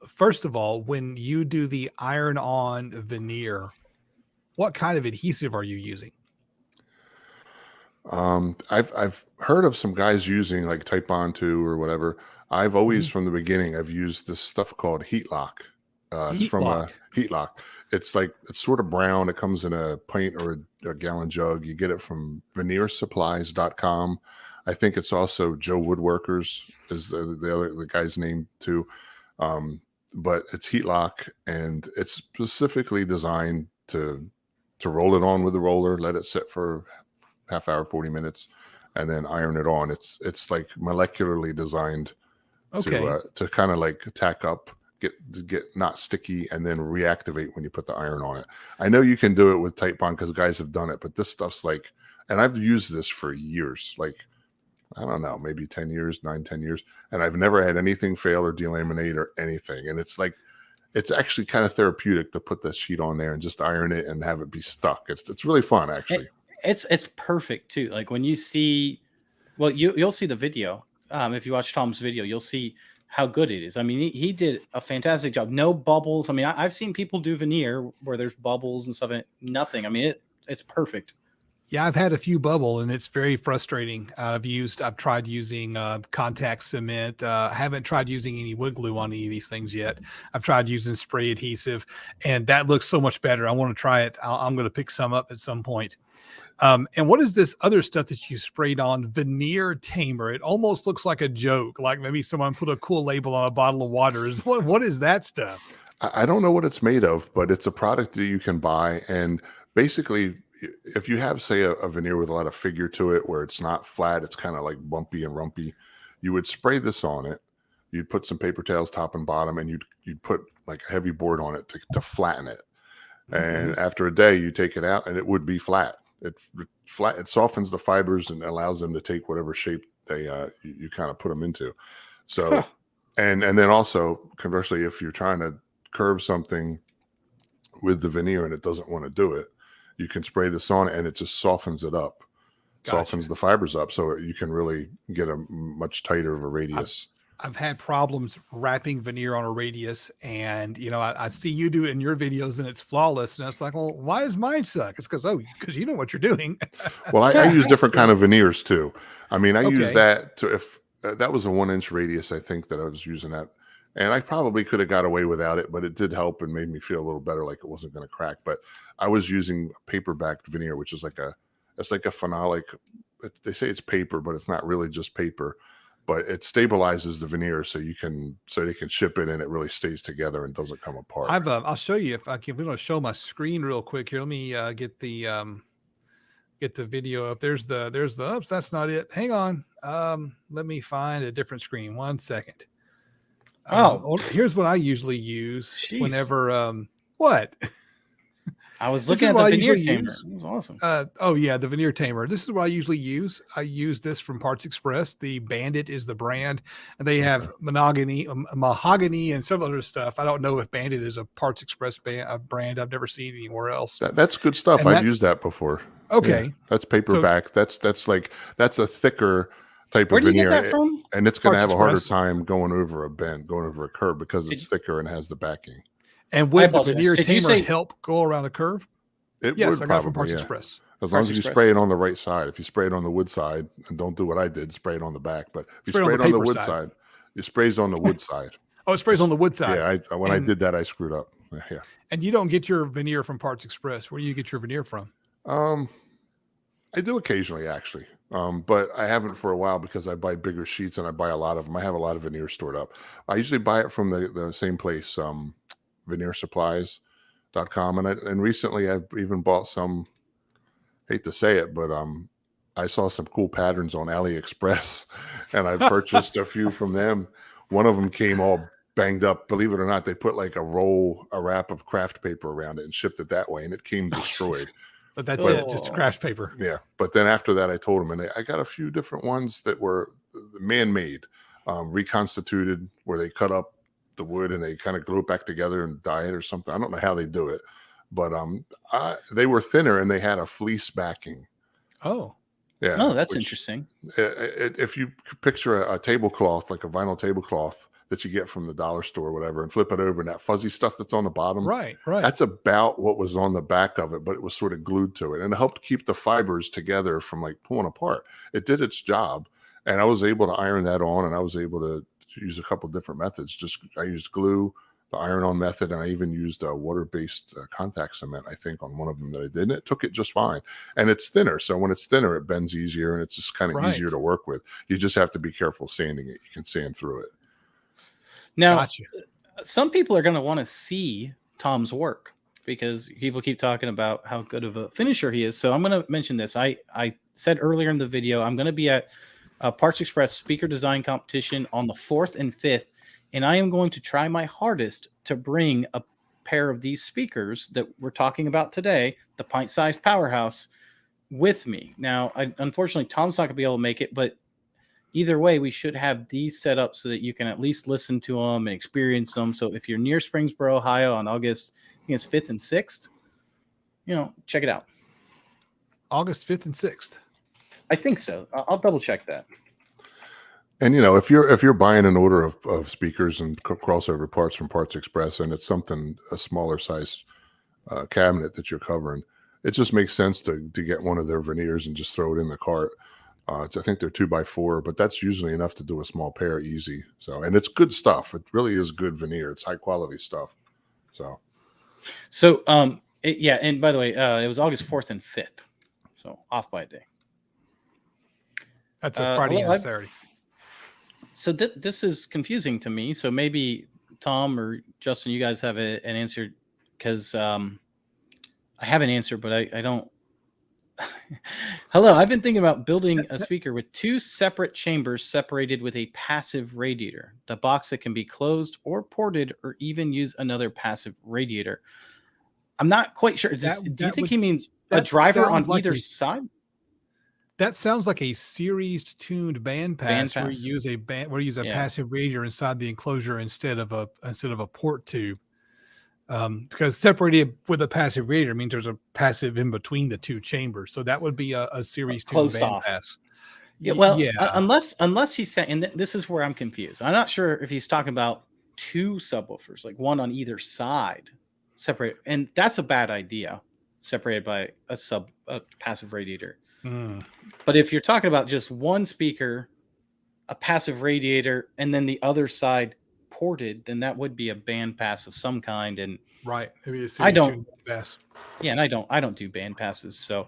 First of all, when you do the iron-on veneer, what kind of adhesive are you using? I've heard of some guys using like Type On 2 or whatever. I've always from the beginning I've used this stuff called Heat Lock. It's from a Heat Lock. It's sort of brown. It comes in a pint or a gallon jug. You get it from veneersupplies.com. I think it's also Joe Woodworkers is the guy's name too. But it's Heat Lock, and it's specifically designed to roll it on with the roller, let it sit for half hour, 40 minutes, and then iron it on. It's like molecularly designed to kind of like tack up, get not sticky, and then reactivate when you put the iron on it. I know you can do it with Type On because guys have done it, but this stuff's like, and I've used this for years, like, I don't know, maybe 10 years, 10 years. And I've never had anything fail or delaminate or anything. And it's like, it's actually kind of therapeutic to put the sheet on there and just iron it and have it be stuck. It's really fun, actually. It's perfect too. Like when you see, well, you'll see the video. If you watch Tom's video, you'll see how good it is. I mean, he did a fantastic job. No bubbles. I mean, I've seen people do veneer where there's bubbles and stuff. And nothing. I mean, it's perfect. Yeah, I've had a few bubble, and it's very frustrating. I've tried using contact cement. Haven't tried using any wood glue on any of these things yet. I've tried using spray adhesive, and that looks so much better. I want to try it. I'm going to pick some up at some point. And what is this other stuff that you sprayed on? Veneer tamer. It almost looks like a joke, like maybe someone put a cool label on a bottle of water. What is that stuff? I don't know what it's made of, but it's a product that you can buy, and basically, if you have, say, a veneer with a lot of figure to it where it's not flat, it's kind of like bumpy and rumpy, you would spray this on it. You'd put some paper towels top and bottom, and you'd put like a heavy board on it to flatten it. And after a day, you take it out, and it would be flat. It softens the fibers and allows them to take whatever shape they you kind of put them into. So, and then also conversely, if you're trying to curve something with the veneer and it doesn't want to do it, you can spray this on and it just softens it up, softens the fibers up, so you can really get a much tighter of a radius. I've had problems wrapping veneer on a radius, and I see you do it in your videos and it's flawless, and it's like, well, why does mine suck? It's because you know what you're doing. Well, I use different kind of veneers too. I mean, I use that to, if that was a 1-inch radius, I think that I was using that, And I probably could have got away without it, but it did help and made me feel a little better, like it wasn't going to crack. But I was using paper-backed veneer, which is like a phenolic. They say it's paper, but it's not really just paper. But it stabilizes the veneer so they can ship it and it really stays together and doesn't come apart. I'll show you if I can. We're going to show my screen real quick here. Let me get the video up. There's the oops, that's not it. Hang on. Let me find a different screen. 1 second. Here's what I usually use whenever what? I was looking at the veneer tamer. It was awesome. The veneer tamer. This is what I usually use. I use this from Parts Express. The Bandit is the brand, and they have mahogany, and several other stuff. I don't know if Bandit is a Parts Express brand. I've never seen anywhere else. That's good stuff. And I've used that before. Okay, yeah, that's paperback. So, that's a thicker type of veneer. Where do you get that from? And it's going to have a harder time going over a curb because it's thicker and has the backing. And would the veneer tamer help go around a curve? Yes, I got it from Parts Express. As long as you spray it on the right side. If you spray it on the wood side, and don't do what I did, spray it on the back. But if you spray it on the wood side, it sprays on the wood side. Oh, it sprays on the wood side. Yeah, when I did that, I screwed up. Yeah. And you don't get your veneer from Parts Express. Where do you get your veneer from? I do occasionally, actually. But I haven't for a while because I buy bigger sheets and I buy a lot of them. I have a lot of veneer stored up. I usually buy it from the same place, veneersupplies.com. And recently I've even bought some, hate to say it, but I saw some cool patterns on AliExpress and I purchased a few from them. One of them came all banged up. Believe it or not, they put like a wrap of craft paper around it and shipped it that way, and it came destroyed. But that's it, just craft paper. Yeah. But then after that, I told them, and I got a few different ones that were man-made, reconstituted, where they cut up the wood and they kind of glue it back together and dye it or something. I don't know how they do it, but they were thinner and they had a fleece backing. Oh. Yeah. Oh, that's interesting. If you picture a tablecloth, like a vinyl tablecloth that you get from the dollar store or whatever, and flip it over, and that fuzzy stuff that's on the bottom. Right. That's about what was on the back of it, but it was sort of glued to it. And it helped keep the fibers together from like pulling apart. It did its job. And I was able to iron that on, and I was able to use a couple different methods. I used glue, the iron-on method, and I even used a water-based contact cement, I think, on one of them that I did. And it took it just fine. And it's thinner. So when it's thinner, it bends easier, and it's just kind of easier to work with. You just have to be careful sanding it. You can sand through it. Now, some people are going to want to see Tom's work because people keep talking about how good of a finisher he is. So I'm going to mention this. I said earlier in the video, I'm going to be at a Parts Express speaker design competition on the 4th and 5th, and I am going to try my hardest to bring a pair of these speakers that we're talking about today, the Pint Sized Powerhouse, with me. Now, unfortunately, Tom's not going to be able to make it, but either way, we should have these set up so that you can at least listen to them and experience them. So if you're near Springsboro, Ohio on August, I think it's 5th and 6th, check it out. August 5th and 6th. I think so. I'll double check that. And if you're buying an order of speakers and crossover parts from Parts Express, and it's a smaller size cabinet that you're covering, it just makes sense to get one of their veneers and just throw it in the cart. I think they're 2x4, but that's usually enough to do a small pair easy. So, and it's good stuff. It really is good veneer. It's high quality stuff. So, and by the way, it was August 4th and 5th, so off by a day. That's a Friday and Saturday. So this is confusing to me. So maybe Tom or Justin, you guys have an answer, because I have an answer, but I don't. Hello, I've been thinking about building a speaker with 2 separate chambers separated with a passive radiator. The box that can be closed or ported, or even use another passive radiator. I'm not quite sure. Do you think he means a driver on either side? That sounds like a series tuned bandpass where you use a passive radiator inside the enclosure instead of a port tube. Because separated with a passive radiator means there's a passive in between the 2 chambers. So that would be a series tuned bandpass. Unless he's saying, and this is where I'm confused. I'm not sure if he's talking about 2 subwoofers, like one on either side, separate, and that's a bad idea. Separated by a passive radiator. But if you're talking about just one speaker, a passive radiator, and then the other side ported, then that would be a bandpass of some kind. And right, maybe a I series don't. tune bandpass. Yeah, and I don't do bandpasses. So,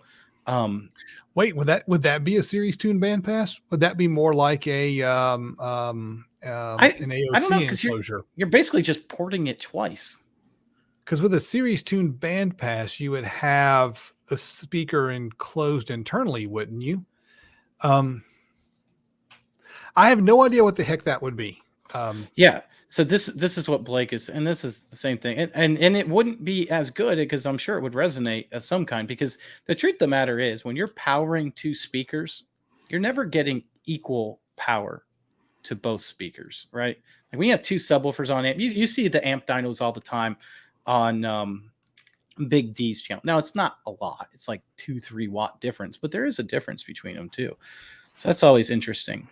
wait, would that be a series tune bandpass? Would that be more like a an AOC I don't know, because enclosure? you're basically just porting it twice. Because with a series tune bandpass, you would have the speaker enclosed internally, wouldn't you? I have no idea what the heck that would be. Yeah. So this is what Blake is, and this is the same thing, and it wouldn't be as good because I'm sure it would resonate of some kind. Because the truth of the matter is, when you're powering two speakers, you're never getting equal power to both speakers, right? Like when you have two subwoofers on amp, you see the amp dynos all the time on Big D's channel. Now it's not a lot; it's like 2-3 watt difference, but there is a difference between them too. So that's always interesting.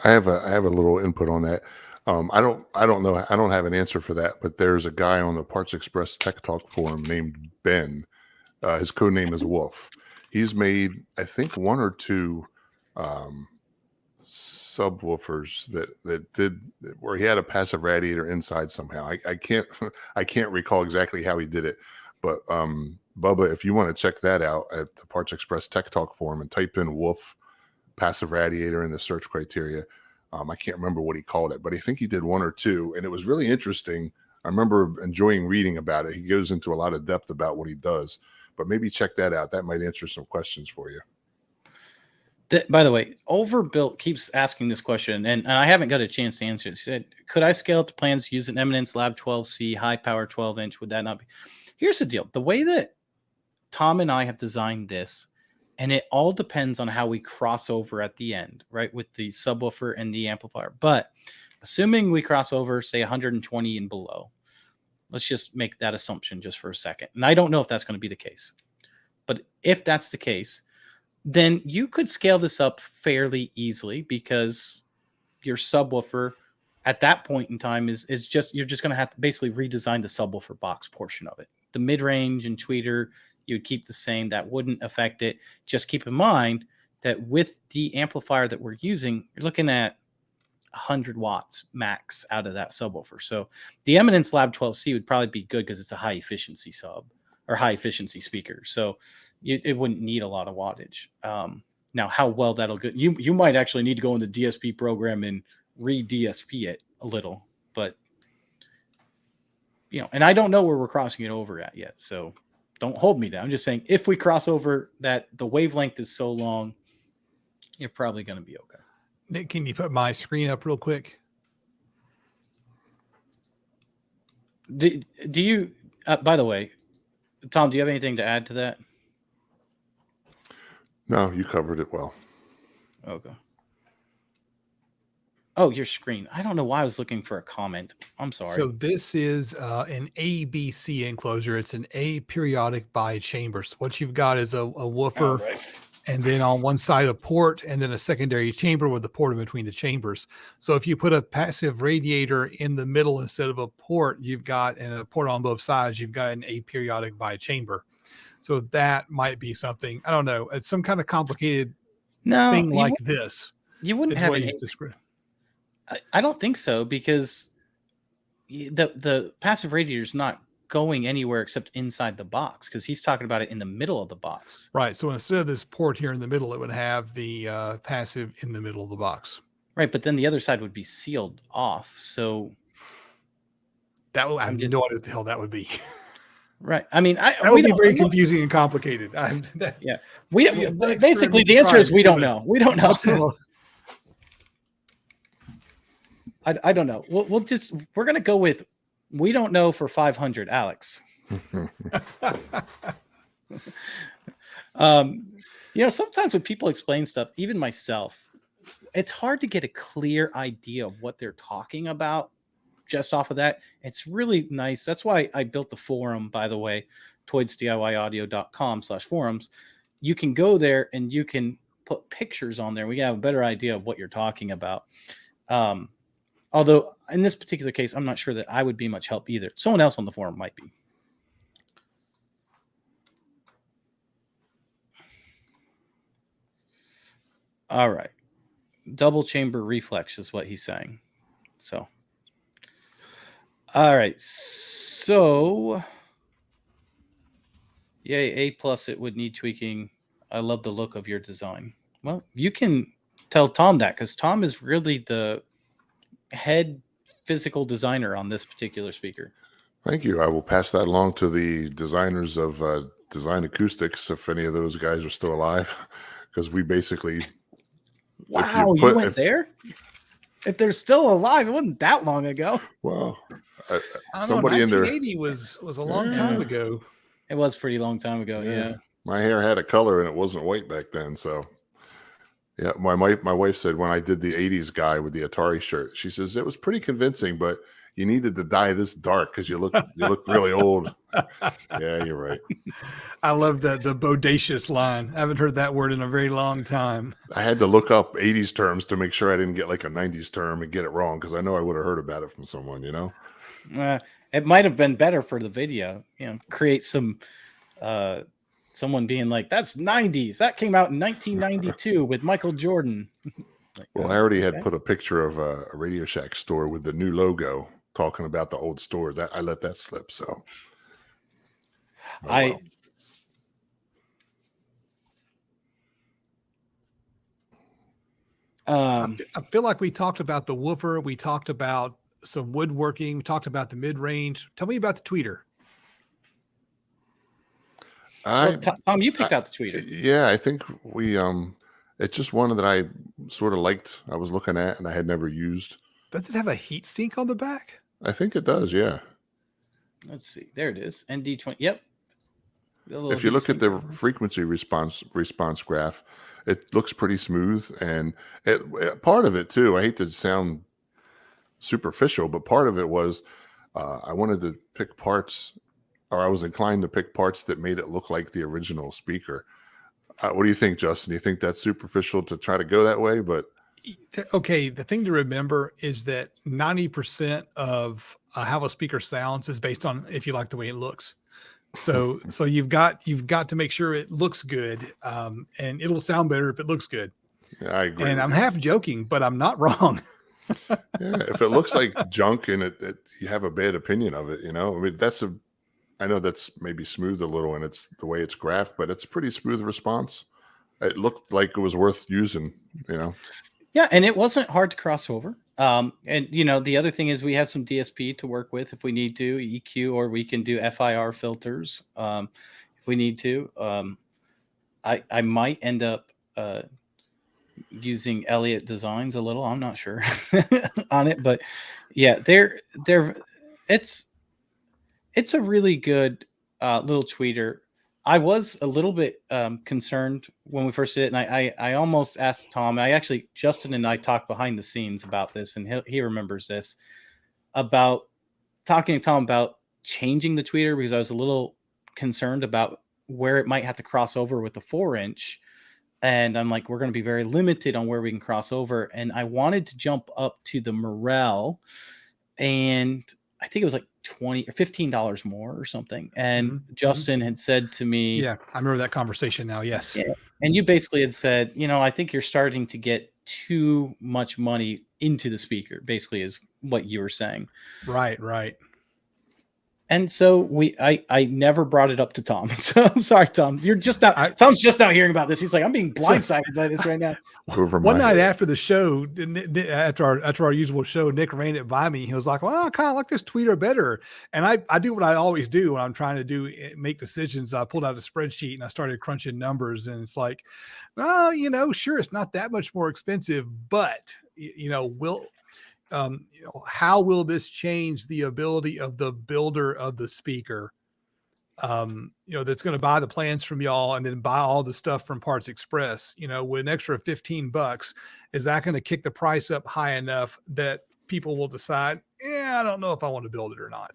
I have a little input on that. I don't know. I don't have an answer for that, but there's a guy on the Parts Express Tech Talk forum named Ben. His code name is Wolf. He's made, I think, 1 or 2 subwoofers that did where he had a passive radiator inside somehow. I can't recall exactly how he did it, but Bubba, if you want to check that out at the Parts Express Tech Talk forum and type in Wolf passive radiator in the search criteria. I can't remember what he called it, but I think he did 1 or 2, and it was really interesting. I remember enjoying reading about it. He goes into a lot of depth about what he does, but maybe check that out. That might answer some questions for you. By the way, Overbuilt keeps asking this question, and I haven't got a chance to answer it. He said, could I scale up the plans to use an Eminence Lab 12C high power 12-inch? Would that not be? Here's the deal. The way that Tom and I have designed this, and it all depends on how we cross over at the end, right, with the subwoofer and the amplifier. But assuming we cross over, say, 120 and below, let's just make that assumption just for a second. And I don't know if that's going to be the case. But if that's the case, then you could scale this up fairly easily because your subwoofer at that point in time is just, you're just going to have to basically redesign the subwoofer box portion of it. The mid-range and tweeter, you would keep the same. That wouldn't affect it. Just keep in mind that with the amplifier that we're using, you're looking at 100 watts max out of that subwoofer. So the Eminence Lab 12C would probably be good because it's a high efficiency sub or high efficiency speaker. So it wouldn't need a lot of wattage. Now, how well that'll go, you might actually need to go in the DSP program and re-DSP it a little, but and I don't know where we're crossing it over at yet. So don't hold me down. I'm just saying, if we cross over that, the wavelength is so long, you're probably going to be okay. Nick, can you put my screen up real quick? Do you, by the way, Tom, do you have anything to add to that? No, you covered it well. Okay. Oh, your screen. I don't know why I was looking for a comment. I'm sorry. So this is an ABC enclosure. It's an aperiodic bi-chamber. So what you've got is a woofer, and then on one side a port, and then a secondary chamber with a port in between the chambers. So if you put a passive radiator in the middle instead of a port, you've got, and a port on both sides, you've got an aperiodic bi-chamber. So that might be something, I don't know, it's some kind of complicated thing like this. You wouldn't have an I don't think so, because the passive radiator is not going anywhere except inside the box, because he's talking about it in the middle of the box. Right. So instead of this port here in the middle, it would have the passive in the middle of the box. Right. But then the other side would be sealed off. So that I have no idea what the hell that would be. Right. I mean, that would be very confusing and complicated. Yeah. Basically the answer is we don't know. We don't know. I don't know. We're going to go with, we don't know for 500, Alex. Sometimes when people explain stuff, even myself, it's hard to get a clear idea of what they're talking about just off of that. It's really nice. That's why I built the forum, by the way, toidsdiyaudio.com/forums. You can go there and you can put pictures on there. We have a better idea of what you're talking about. Although in this particular case, I'm not sure that I would be much help either. Someone else on the forum might be. All right. Double chamber reflex is what he's saying. So All right. So, yay, A+ it would need tweaking. I love the look of your design. Well, you can tell Tom that because Tom is really the head physical designer on this particular speaker. Thank you. I will pass that along to the designers of Design Acoustics, if any of those guys are still alive, because we basically. Wow, you went there? If they're still alive, it wasn't that long ago. Well, somebody in there. 1980 was a long time ago. It was a pretty long time ago. Yeah. My hair had a color and it wasn't white back then. So, yeah, my wife said when I did the 80s guy with the Atari shirt, she says it was pretty convincing, but you needed to dye this dark because you look really old. Yeah, you're right. I love the bodacious line. I haven't heard that word in a very long time. I had to look up 80s terms to make sure I didn't get like a 90s term and get it wrong because I know I would have heard about it from someone, you know? It might have been better for the video, you know, create some someone being like, that's 90s. That came out in 1992 with Michael Jordan. Like, well, I already had put a picture of a Radio Shack store with the new logo talking about the old stores. I let that slip. So I feel like we talked about the woofer. We talked about some woodworking. We talked about the mid-range. Tell me about the tweeter. Tom, you picked out the tweeter. Yeah, I think we it's just one that I sort of liked. I was looking at and I had never used. Does it have a heat sink on the back? I think it does, yeah. Let's see. There it is. ND20. Yep. If you look at the frequency response graph, it looks pretty smooth. And part of it too, I hate to sound superficial, but part of it was I wanted to pick parts, or I was inclined to pick parts that made it look like the original speaker. What do you think, Justin? Do you think that's superficial to try to go that way? But okay, the thing to remember is that 90% of how a speaker sounds is based on if you like the way it looks. So you've got to make sure it looks good, and it'll sound better if it looks good. Yeah, I agree. And I'm half joking, but I'm not wrong. Yeah, if it looks like junk and you have a bad opinion of it, you know, I mean, I know that's maybe smooth a little and it's the way it's graphed, but it's a pretty smooth response. It looked like it was worth using, you know? Yeah. And it wasn't hard to cross over. And you know, the other thing is we have some DSP to work with if we need to, EQ, or we can do FIR filters if we need to. I might end up using Elliott Designs a little. I'm not sure on it, but yeah, it's a really good little tweeter. I was a little bit concerned when we first did it, and I almost asked Tom. Justin and I talked behind the scenes about this, and he remembers this, about talking to Tom about changing the tweeter because I was a little concerned about where it might have to cross over with the 4-inch. And I'm like, we're going to be very limited on where we can cross over. And I wanted to jump up to the Morel, and I think it was like $20 or $15 more or something. And Justin had said to me, yeah, I remember that conversation now. Yes. Yeah, and you basically had said, you know, I think you're starting to get too much money into the speaker, basically is what you were saying. Right. And so I never brought it up to Tom. So sorry, Tom. You're just not. Tom's just now hearing about this. He's like, I'm being blindsided by this right now. One night after the show, after our usual show, Nick ran it by me. He was like, "Well, I kind of like this tweeter better." And I do what I always do when I'm trying to make decisions. I pulled out a spreadsheet and I started crunching numbers, and it's like, well, you know, sure, it's not that much more expensive, but you know, how will this change the ability of the builder of the speaker? You know, that's going to buy the plans from y'all and then buy all the stuff from Parts Express, you know, with an extra $15, is that going to kick the price up high enough that people will decide, I don't know if I want to build it or not.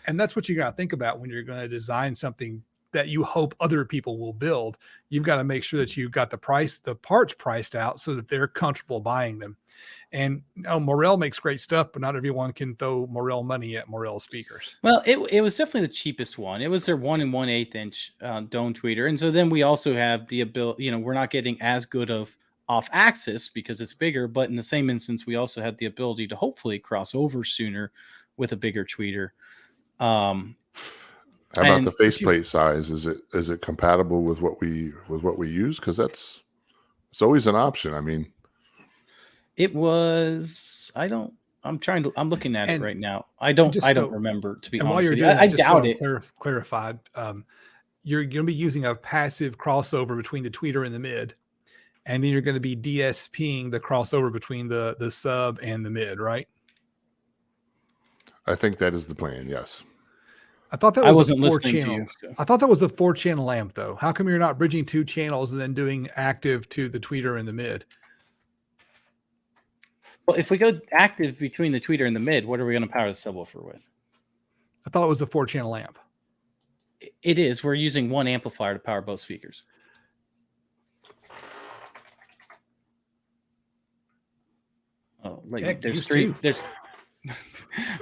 And that's what you got to think about when you're going to design something that you hope other people will build. You've got to make sure that you've got the parts priced out so that they're comfortable buying them. And Morel makes great stuff, but not everyone can throw Morel money at Morel speakers. Well, it was definitely the cheapest one. It was their 1 1/8 inch dome tweeter. And so then we also have the ability, you know, we're not getting as good of off axis because it's bigger, but in the same instance, we also had the ability to hopefully cross over sooner with a bigger tweeter. How about the faceplate size? Is it compatible with what we use? Because it's always an option. I mean, it was. I'm looking at it right now. I don't remember, to be honest. While you're with doing you. I doubt it. Clarified. You're going to be using a passive crossover between the tweeter and the mid, and then you're going to be DSPing the crossover between the sub and the mid, right? I think that is the plan. Yes. I thought that was wasn't a 4-channel. listening to you, so. I thought that was a 4-channel amp, though. How come you're not bridging 2 channels and then doing active to the tweeter and the mid? Well, if we go active between the tweeter and the mid, what are we going to power the subwoofer with? I thought it was a 4-channel amp. It is. We're using one amplifier to power both speakers. Oh, like there's 3. There's.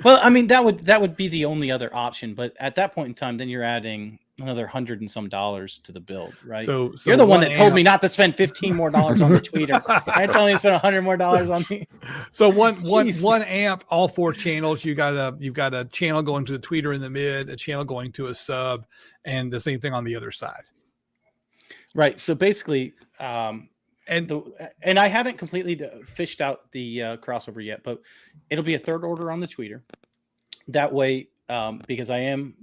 Well, I mean, that would be the only other option, but at that point in time, then you're adding another $100 and some to the build, right? So you're the one that told me not to spend $15 more on the tweeter. I told you to spend $100 more on me. So one amp, all 4 channels. You've got a channel going to the tweeter in the mid, a channel going to a sub, and the same thing on the other side. Right. So basically, and I haven't completely fished out the crossover yet, but it'll be a third order on the tweeter. That way, because I am,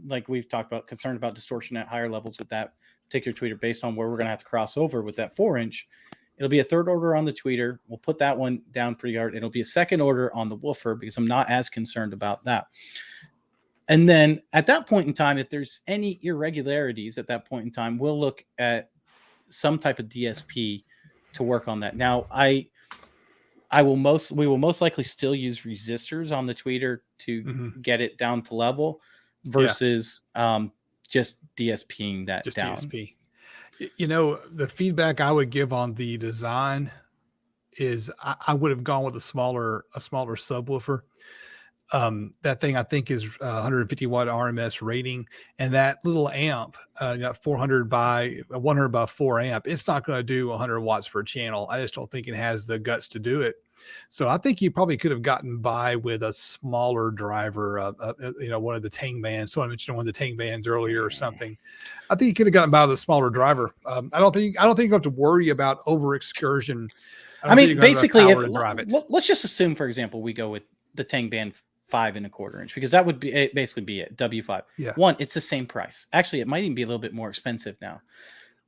like we've talked about, concerned about distortion at higher levels with that particular tweeter based on where we're going to have to cross over with that 4-inch. It'll be a third order on the tweeter. We'll put that one down pretty hard. It'll be a second order on the woofer because I'm not as concerned about that. And then at that point in time, if there's any irregularities at that point in time, we'll look at some type of DSP to work on that. Now, we will most likely still use resistors on the tweeter to get it down to level versus just DSPing that just down. DSP. You know, the feedback I would give on the design is I would have gone with a smaller subwoofer. That thing I think is 150 watt RMS rating, and that little amp, got 100 by 4 amp. It's not going to do 100 watts per channel. I just don't think it has the guts to do it. So I think you probably could have gotten by with a smaller driver, one of the Tang bands. Someone mentioned one of the Tang bands earlier or something. I think you could have gotten by with a smaller driver. I don't think you have to worry about over excursion. I mean, basically, let's just assume, for example, we go with the Tang band 5 1/4 inch, because that would basically be it. W5. Yeah. One, it's the same price. Actually, it might even be a little bit more expensive now.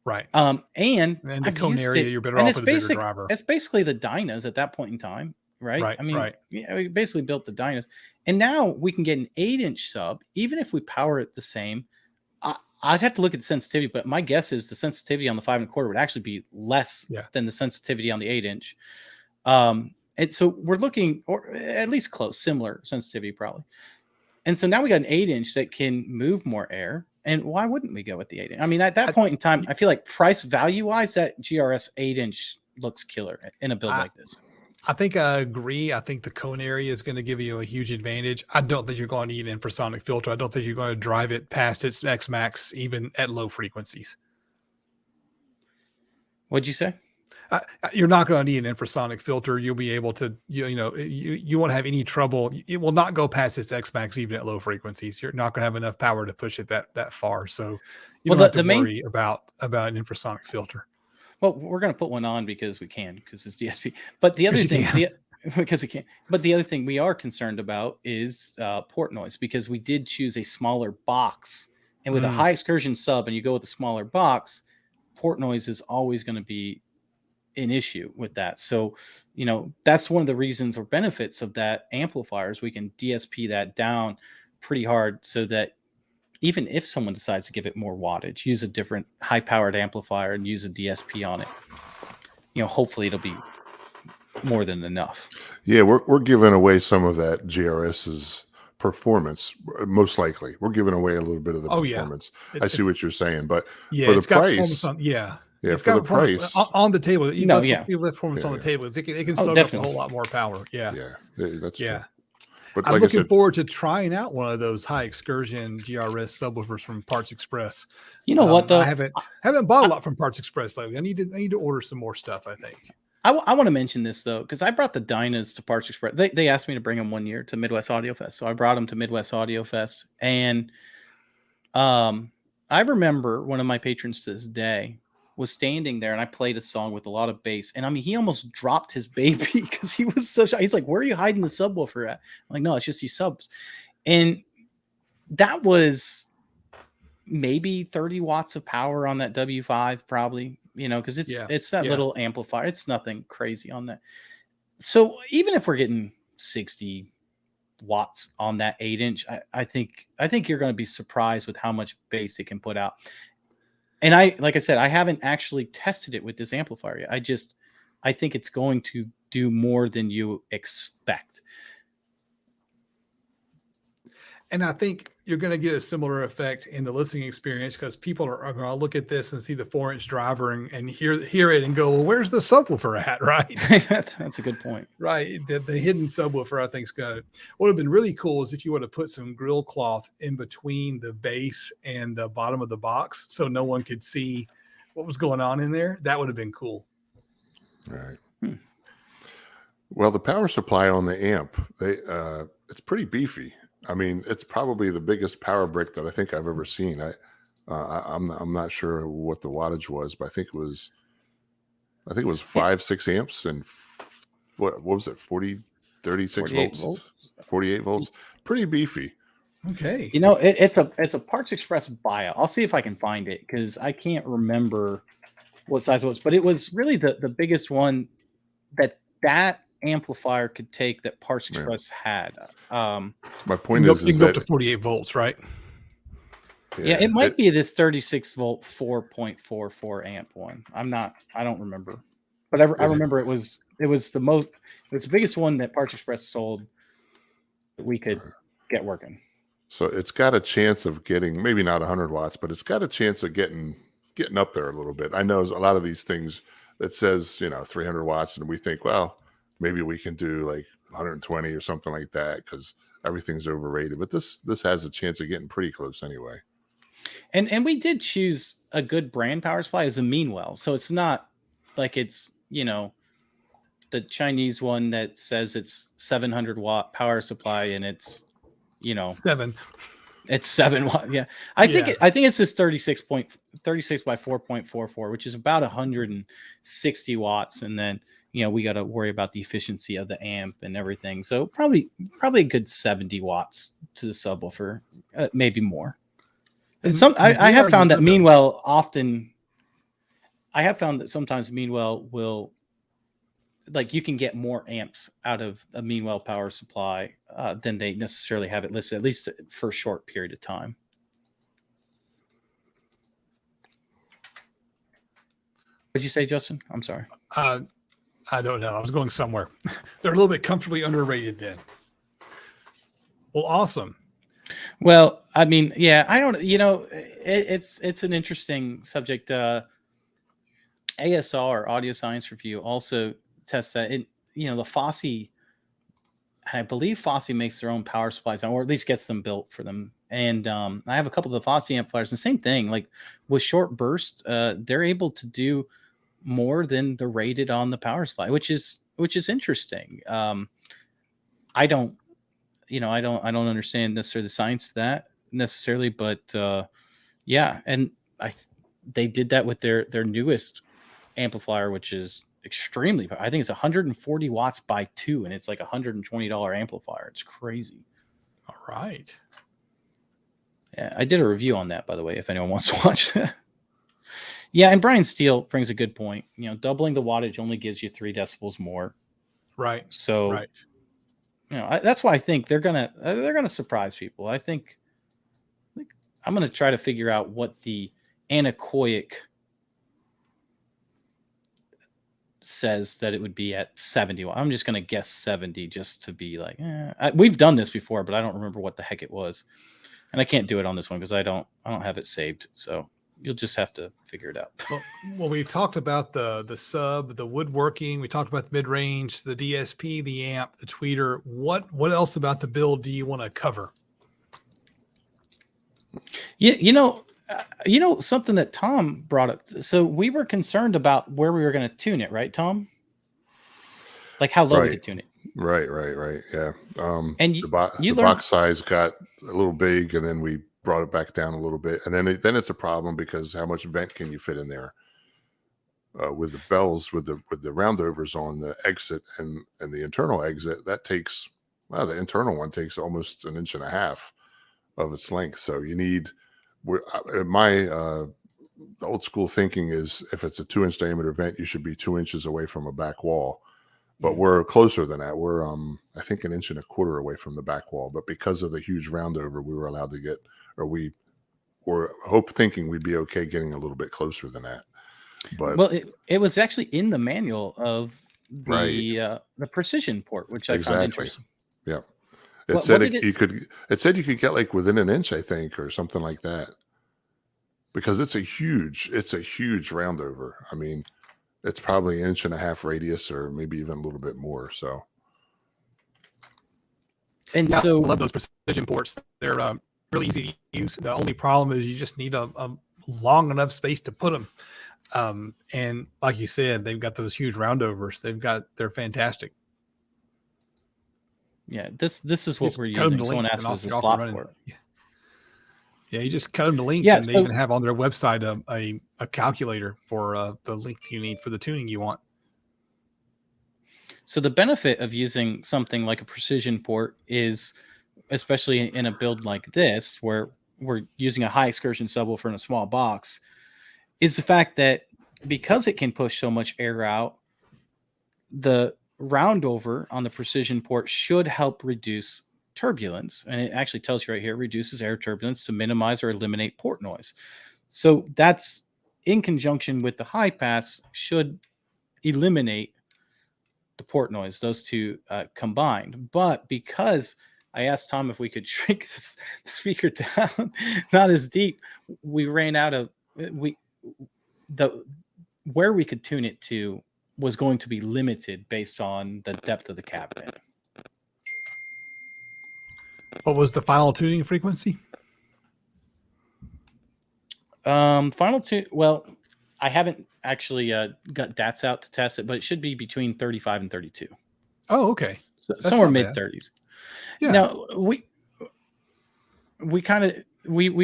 Right. And the cone area, you're better off with a bigger driver. It's basically the dynas at that point in time, right? Right. I mean, right. Yeah, we basically built the dynas, and now we can get an 8-inch sub, even if we power it the same. I'd have to look at the sensitivity, but my guess is the sensitivity on the 5 1/4 would actually be less than the sensitivity on the 8-inch. And so we're looking, or at least close, similar sensitivity probably. And so now we got an 8-inch that can move more air. And why wouldn't we go with the 8-inch? I mean, at that point in time, I feel like price value wise, that GRS 8-inch looks killer in a build like this. I think I agree. I think the cone area is going to give you a huge advantage. I don't think you're going to need an infrasonic filter. I don't think you're going to drive it past its X max, even at low frequencies. What'd you say? You're not going to need an infrasonic filter. You'll be able to, you won't have any trouble. It will not go past its X max even at low frequencies. You're not going to have enough power to push it that far. So you don't have to worry about an infrasonic filter. Well, we're going to put one on because we can, because it's DSP. But the other thing, because we can. But the other thing we are concerned about is port noise, because we did choose a smaller box, and with a high excursion sub, and you go with a smaller box, port noise is always going to be an issue with that. So, that's one of the reasons or benefits of that amplifiers. We can DSP that down pretty hard, so that even if someone decides to give it more wattage, use a different high powered amplifier and use a DSP on it, hopefully it'll be more than enough. Yeah, we're giving away some of that GRS's performance. Most likely we're giving away a little bit of the performance. I see what you're saying, but for the price, it's for got the price on the table. You left performance on the table. It can soak up a whole lot more power. That's true. But I'm looking forward to trying out one of those high excursion GRS subwoofers from Parts Express. You know what though? I haven't bought a lot from Parts Express lately. I need to order some more stuff, I think. I want to mention this though, because I brought the Dynas to Parts Express. They asked me to bring them one year to Midwest Audio Fest, so I brought them to Midwest Audio Fest, and I remember one of my patrons to this day was standing there, and I played a song with a lot of bass, and I mean, he almost dropped his baby because he was so shy. He's like, "Where are you hiding the subwoofer at?" I'm like, "No, it's just these subs," and that was maybe 30 watts of power on that W5, probably, because it's that little amplifier. It's nothing crazy on that. So even if we're getting 60 watts on that 8-inch, I think you're going to be surprised with how much bass it can put out. And like I said, I haven't actually tested it with this amplifier yet. I think it's going to do more than you expect. And I think you're going to get a similar effect in the listening experience, because people are going to look at this and see the 4-inch driver and hear it and go, well, where's the subwoofer at? Right. That's a good point. Right. The hidden subwoofer, I think, is going to, what would have been really cool is if you would have put some grill cloth in between the base and the bottom of the box, so no one could see what was going on in there. That would have been cool. Right. Well, the power supply on the amp, it's pretty beefy. I mean, it's probably the biggest power brick that I think I've ever seen. I'm not sure what the wattage was, but I think it was 5-6 amps and what was it? 36 volts, 48 volts. Pretty beefy. Okay. It's a Parts Express buyout. I'll see if I can find it, because I can't remember what size it was, but it was really the biggest one that amplifier could take that Parts Express had. My point is you can go up to 48 volts, right? Yeah, it might be this 36 volt 4.44 amp one. I don't remember, but I remember it was the biggest one that Parts Express sold that we could get working. So it's got a chance of getting, maybe not 100 watts, but it's got a chance of getting up there a little bit. I know a lot of these things that says 300 watts, and we think, well, maybe we can do like 120 or something like that because everything's overrated. But this has a chance of getting pretty close anyway. And we did choose a good brand power supply as a Meanwell, so it's not like it's the Chinese one that says it's 700 watt power supply and it's 7. It's 7 watt. Yeah, I think it's this 36 by 4.44, which is about 160 watts, and then we got to worry about the efficiency of the amp and everything. So probably a good 70 watts to the subwoofer, maybe more. And I have found that Meanwell often. I have found that sometimes Meanwell will, like, you can get more amps out of a Meanwell power supply than they necessarily have it listed, at least for a short period of time. What did you say, Justin? I'm sorry. I don't know. I was going somewhere. They're a little bit comfortably underrated then. Well, awesome. Well, I mean, yeah, I don't, it's an interesting subject. ASR, Audio Science Review, also tests that. The Fosse, I believe Fosse makes their own power supplies, or at least gets them built for them. And I have a couple of the Fosse amplifiers, and same thing, like with short burst, they're able to do more than the rated on the power supply, which is interesting. I don't understand necessarily the science to that necessarily, but yeah. And they did that with their newest amplifier, which is extremely, I think it's 140 watts by 2, and it's like $120 amplifier. It's crazy. All right. Yeah, I did a review on that, by the way, if anyone wants to watch that. Yeah, and Brian Steele brings a good point. Doubling the wattage only gives you 3 decibels more. Right. So, right. That's why I think they're gonna surprise people. I think I'm gonna try to figure out what the anechoic says that it would be at 70. I'm just gonna guess 70 just to be like, we've done this before, but I don't remember what the heck it was, and I can't do it on this one because I don't have it saved. So you'll just have to figure it out. Well, we talked about the sub, the woodworking. We talked about the mid-range, the DSP, the amp, the tweeter. What else about the build do you want to cover? Something that Tom brought up. So we were concerned about where we were going to tune it, right, Tom? like how low we could tune it. Right. Yeah. And The you learned box size got a little big, and then we brought it back down a little bit, and then it's a problem because how much vent can you fit in there? With the bells, with the roundovers on the exit and the internal exit, that takes the internal one takes almost 1.5 inches of its length. So you need my old school thinking is if it's a 2-inch diameter vent, you should be 2 inches away from a back wall. But we're closer than that. We're I think 1.25 inches away from the back wall. But because of the huge roundover, we were allowed to get, or we were thinking we'd be okay getting a little bit closer than that. But well, it was actually in the manual of the precision port, which I found interesting. Yeah, it said you could get like within 1 inch, I think, or something like that, because it's a huge roundover. I mean, it's probably 1.5 inches radius, or maybe even a little bit more. So, and I so love those precision ports. They're really easy to use. The only problem is you just need a long enough space to put them. And like you said, they've got those huge roundovers. They're fantastic. Yeah, this is what Just we're cut 'em using. to Someone length asked and was a off slot and running. port. Yeah, you just cut them to length, Yeah, and they even have on their website a calculator for the length you need for the tuning you want. So the benefit of using something like a precision port is, especially in a build like this, where we're using a high excursion subwoofer in a small box, is the fact that because it can push so much air out, the roundover on the precision port should help reduce turbulence. And it actually tells you right here, reduces air turbulence to minimize or eliminate port noise. So that's in conjunction with the high pass should eliminate the port noise, those two combined. But because I asked Tom if we could shrink the speaker down, not as deep, we ran out of where we could tune it to was going to be limited based on the depth of the cabinet. What was the final tuning frequency? Final tune. Well, I haven't actually got DATs out to test it, but it should be between 35 and 32. Oh, okay. So somewhere mid 30s. Yeah. Now we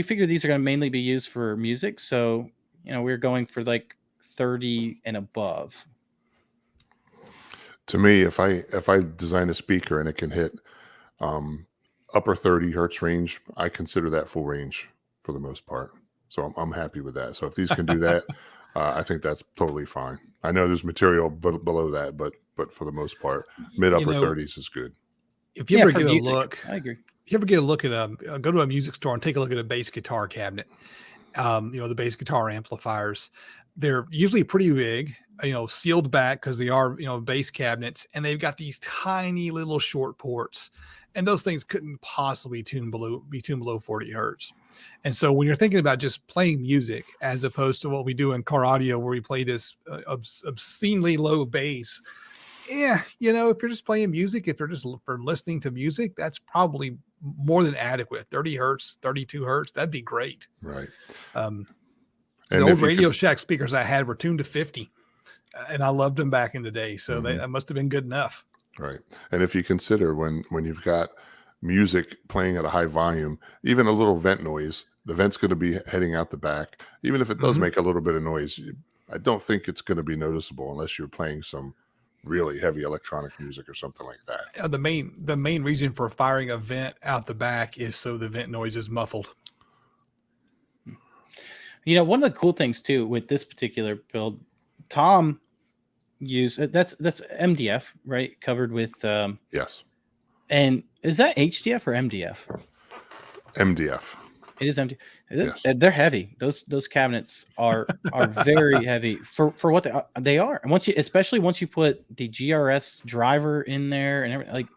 figure these are going to mainly be used for music, so we're going for like 30 and above. To me, if I design a speaker and it can hit upper 30 hertz range, I consider that full range for the most part. So I'm happy with that. So if these can do that, I think that's totally fine. I know there's material below that, but for the most part, mid upper 30s is good. If you ever get a look, I agree. If you ever get a look at go to a music store and take a look at a bass guitar cabinet, the bass guitar amplifiers, they're usually pretty big, sealed back because they are, bass cabinets, and they've got these tiny little short ports, and those things couldn't possibly be tuned below 40 hertz. And so when you're thinking about just playing music, as opposed to what we do in car audio, where we play this obscenely low bass, if you're just playing music, if you're just for listening to music, that's probably more than adequate. 30 hertz, 32 hertz, that'd be great. Right. The old Radio Shack speakers I had were tuned to 50, and I loved them back in the day. So that must have been good enough. Right. And if you consider when you've got music playing at a high volume, even a little vent noise, the vent's going to be heading out the back. Even if it does make a little bit of noise, I don't think it's going to be noticeable unless you're playing some really heavy electronic music or something like that. The main reason for firing a vent out the back is so the vent noise is muffled. One of the cool things too with this particular build, Tom used that's MDF, right? Covered with yes. And is that HDF or MDF? MDF. It is MDF. Yes. They're heavy. Those cabinets are very heavy for what they are. And especially once you put the GRS driver in there and everything,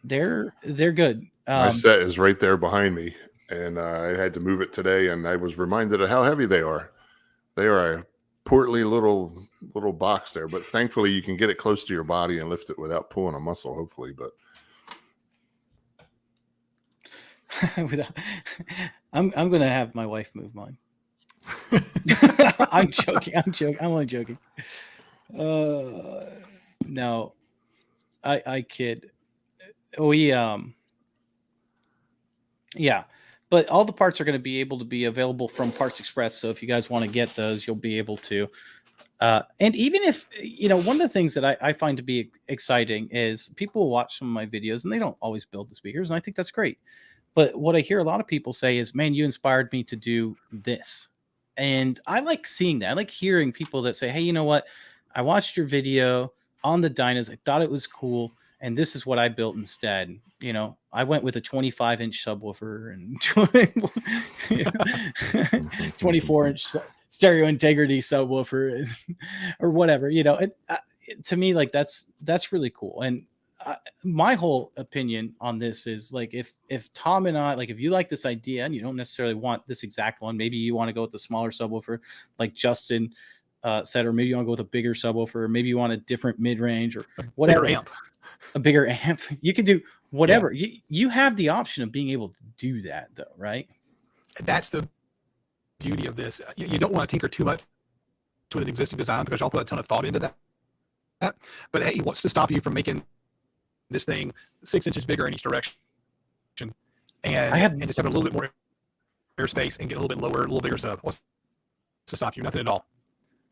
they're good. My set is right there behind me, and I had to move it today, and I was reminded of how heavy they are. They are a portly little box there, but thankfully you can get it close to your body and lift it without pulling a muscle, hopefully. But I'm gonna have my wife move mine. I'm joking. I'm only joking. No, I kid. We yeah, but all the parts are going to be able to be available from Parts Express. So if you guys want to get those, you'll be able to. And even if, one of the things that I find to be exciting is people will watch some of my videos and they don't always build the speakers. And I think that's great. But what I hear a lot of people say is, man, you inspired me to do this. And I like seeing that. I like hearing people that say, hey, you know what? I watched your video on the Dynas. I thought it was cool. And this is what I built instead. I went with a 25-inch subwoofer and 24-inch stereo integrity subwoofer or whatever. To me, like that's really cool. And my whole opinion on this is like, if Tom and I, like, if you like this idea and you don't necessarily want this exact one, maybe you want to go with the smaller subwoofer, like Justin said, or maybe you want to go with a bigger subwoofer, or maybe you want a different mid-range or whatever. A bigger amp. You can do whatever. Yeah. You have the option of being able to do that, though, right? That's the beauty of this. You don't want to tinker too much with an existing design because y'all put a ton of thought into that. But hey, what's to stop you from making this thing 6 inches bigger in each direction, and just have a little bit more airspace and get a little bit lower, a little bigger sub? What's to stop you? Nothing at all.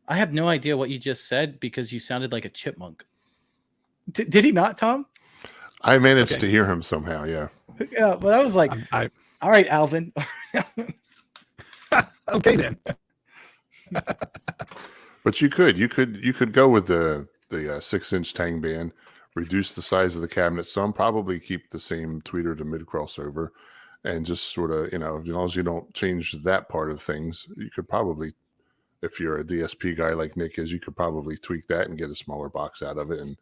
I have no idea what you just said because you sounded like a chipmunk. Did he not, Tom? I managed to hear him somehow. Yeah. Yeah, but I was like, all right, Alvin. Okay then. But you could go with the 6-inch tang band, reduce the size of the cabinet some, probably keep the same tweeter to mid crossover, and just sort of, as long as you don't change that part of things, you could probably, if you're a DSP guy like Nick is, you could probably tweak that and get a smaller box out of it and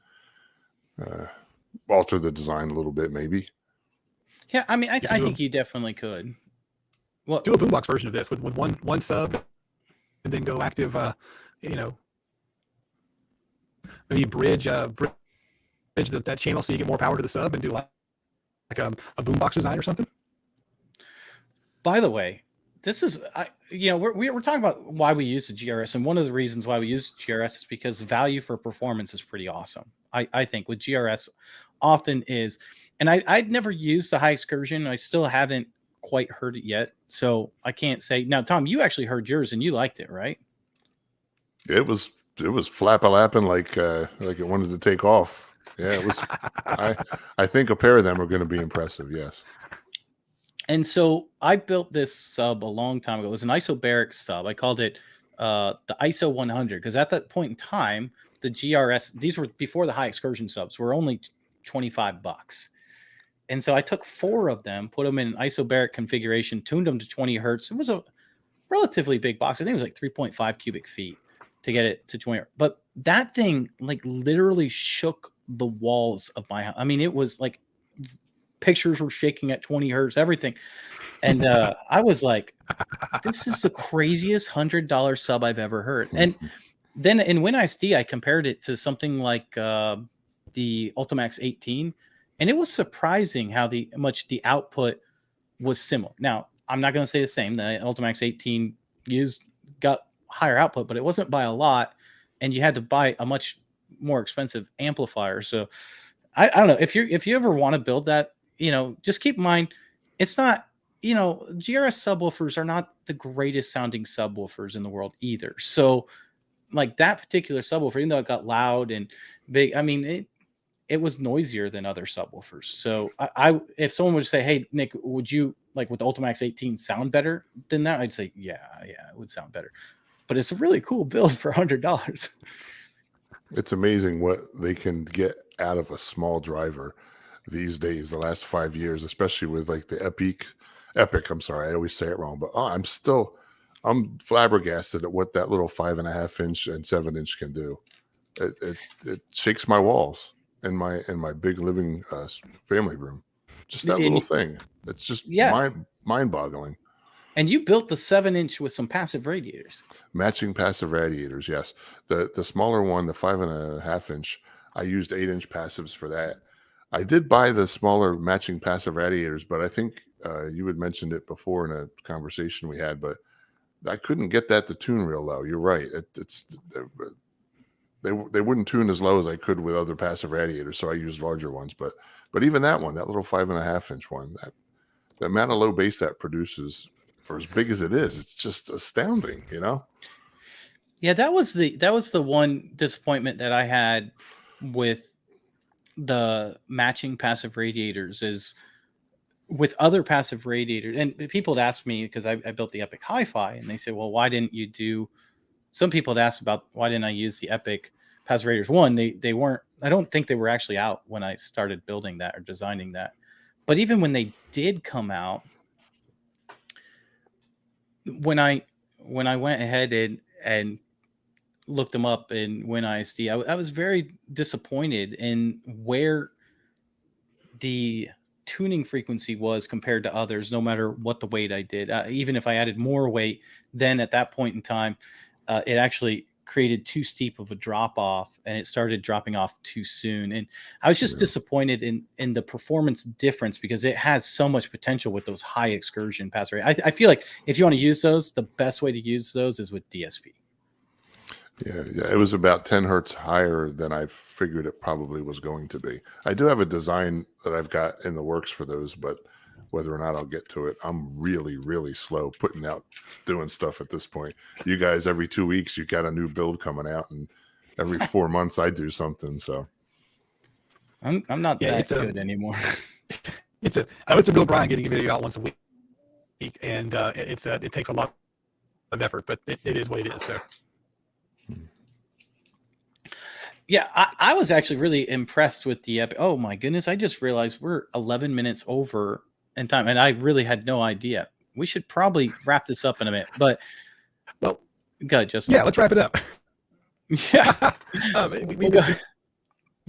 alter the design a little bit, maybe. Yeah, I mean, I think you definitely could. Well, do a boombox version of this with one sub, and then go active. Maybe bridge that channel so you get more power to the sub, and do like a boombox design or something. By the way, this is we're talking about why we use the GRS, and one of the reasons why we use GRS is because value for performance is pretty awesome. I think with GRS often is, and I'd never used the high excursion. I still haven't quite heard it yet, so I can't say. Now, Tom, you actually heard yours and you liked it, right? It was flap-a-lapping like it wanted to take off. Yeah, it was. I think a pair of them are going to be impressive. Yes. And so I built this sub a long time ago. It was an isobaric sub. I called it the ISO 100 because at that point in time, the GRS, these were before the high excursion subs, were only $25. And so I took 4 of them, put them in an isobaric configuration, tuned them to 20 hertz. It was a relatively big box. I think it was like 3.5 cubic feet to get it to 20. But that thing like literally shook the walls of my house. I mean, it was like pictures were shaking at 20 hertz, everything. And I was like, this is the craziest $100 sub I've ever heard. And then in WinISD, I compared it to something like the Ultimax 18, and it was surprising how much the output was similar. Now, I'm not going to say the same. The Ultimax 18 got higher output, but it wasn't by a lot, and you had to buy a much more expensive amplifier. So I don't know if you ever want to build that, just keep in mind it's not, GRS subwoofers are not the greatest sounding subwoofers in the world either. So like that particular subwoofer, even though it got loud and big, I mean, it was noisier than other subwoofers. So I if someone would say, hey, Nick, would you like with the Ultimax 18 sound better than that? I'd say, yeah, it would sound better. But it's a really cool build for $100. It's amazing what they can get out of a small driver these days, the last 5 years, especially with like the Epic. I'm sorry, I always say it wrong, but I'm flabbergasted at what that little 5.5-inch and 7-inch can do. It shakes my walls in my big living family room. Just that little thing. It's just mind-boggling. And you built the 7-inch with some passive radiators. Matching passive radiators, yes. The smaller one, the 5.5-inch, I used 8-inch passives for that. I did buy the smaller matching passive radiators, but I think you had mentioned it before in a conversation we had, but I couldn't get that to tune real low. You're right. they wouldn't tune as low as I could with other passive radiators, so I used larger ones. But even that one, that little 5.5 inch one, the amount of low bass that produces for as big as it is, it's just astounding, you know? Yeah, that was the one disappointment that I had with the matching passive radiators is with other passive radiators. And people had asked me, because I built the Epic Hi-Fi, and they said, well, why didn't you do, some people had asked about why didn't I use the Epic passive radiators? One, they weren't, I don't think they were actually out when I started building that or designing that. But even when they did come out, when I went ahead and looked them up in WinISD, I was very disappointed in where the tuning frequency was compared to others, no matter what the weight I did. Even if I added more weight, then at that point in time, it actually created too steep of a drop off, and it started dropping off too soon. And I was just disappointed in the performance difference, because it has so much potential with those high excursion pass rate. I feel like if you want to use those, the best way to use those is with DSP. Yeah, it was about 10 hertz higher than I figured it probably was going to be. I do have a design that I've got in the works for those, but whether or not I'll get to it, I'm really, really slow putting out, doing stuff at this point. You guys, every 2 weeks, you got a new build coming out, and every 4 months I do something. So I'm not that good anymore. It's a real grind getting a video out once a week, and it takes a lot of effort, but it is what it is. So. Yeah, I was actually really impressed with the Epic. Oh my goodness, I just realized we're 11 minutes over in time, and I really had no idea. We should probably wrap this up in a minute, but well, go ahead, Justin. Yeah, let's wrap it up. Yeah, we've been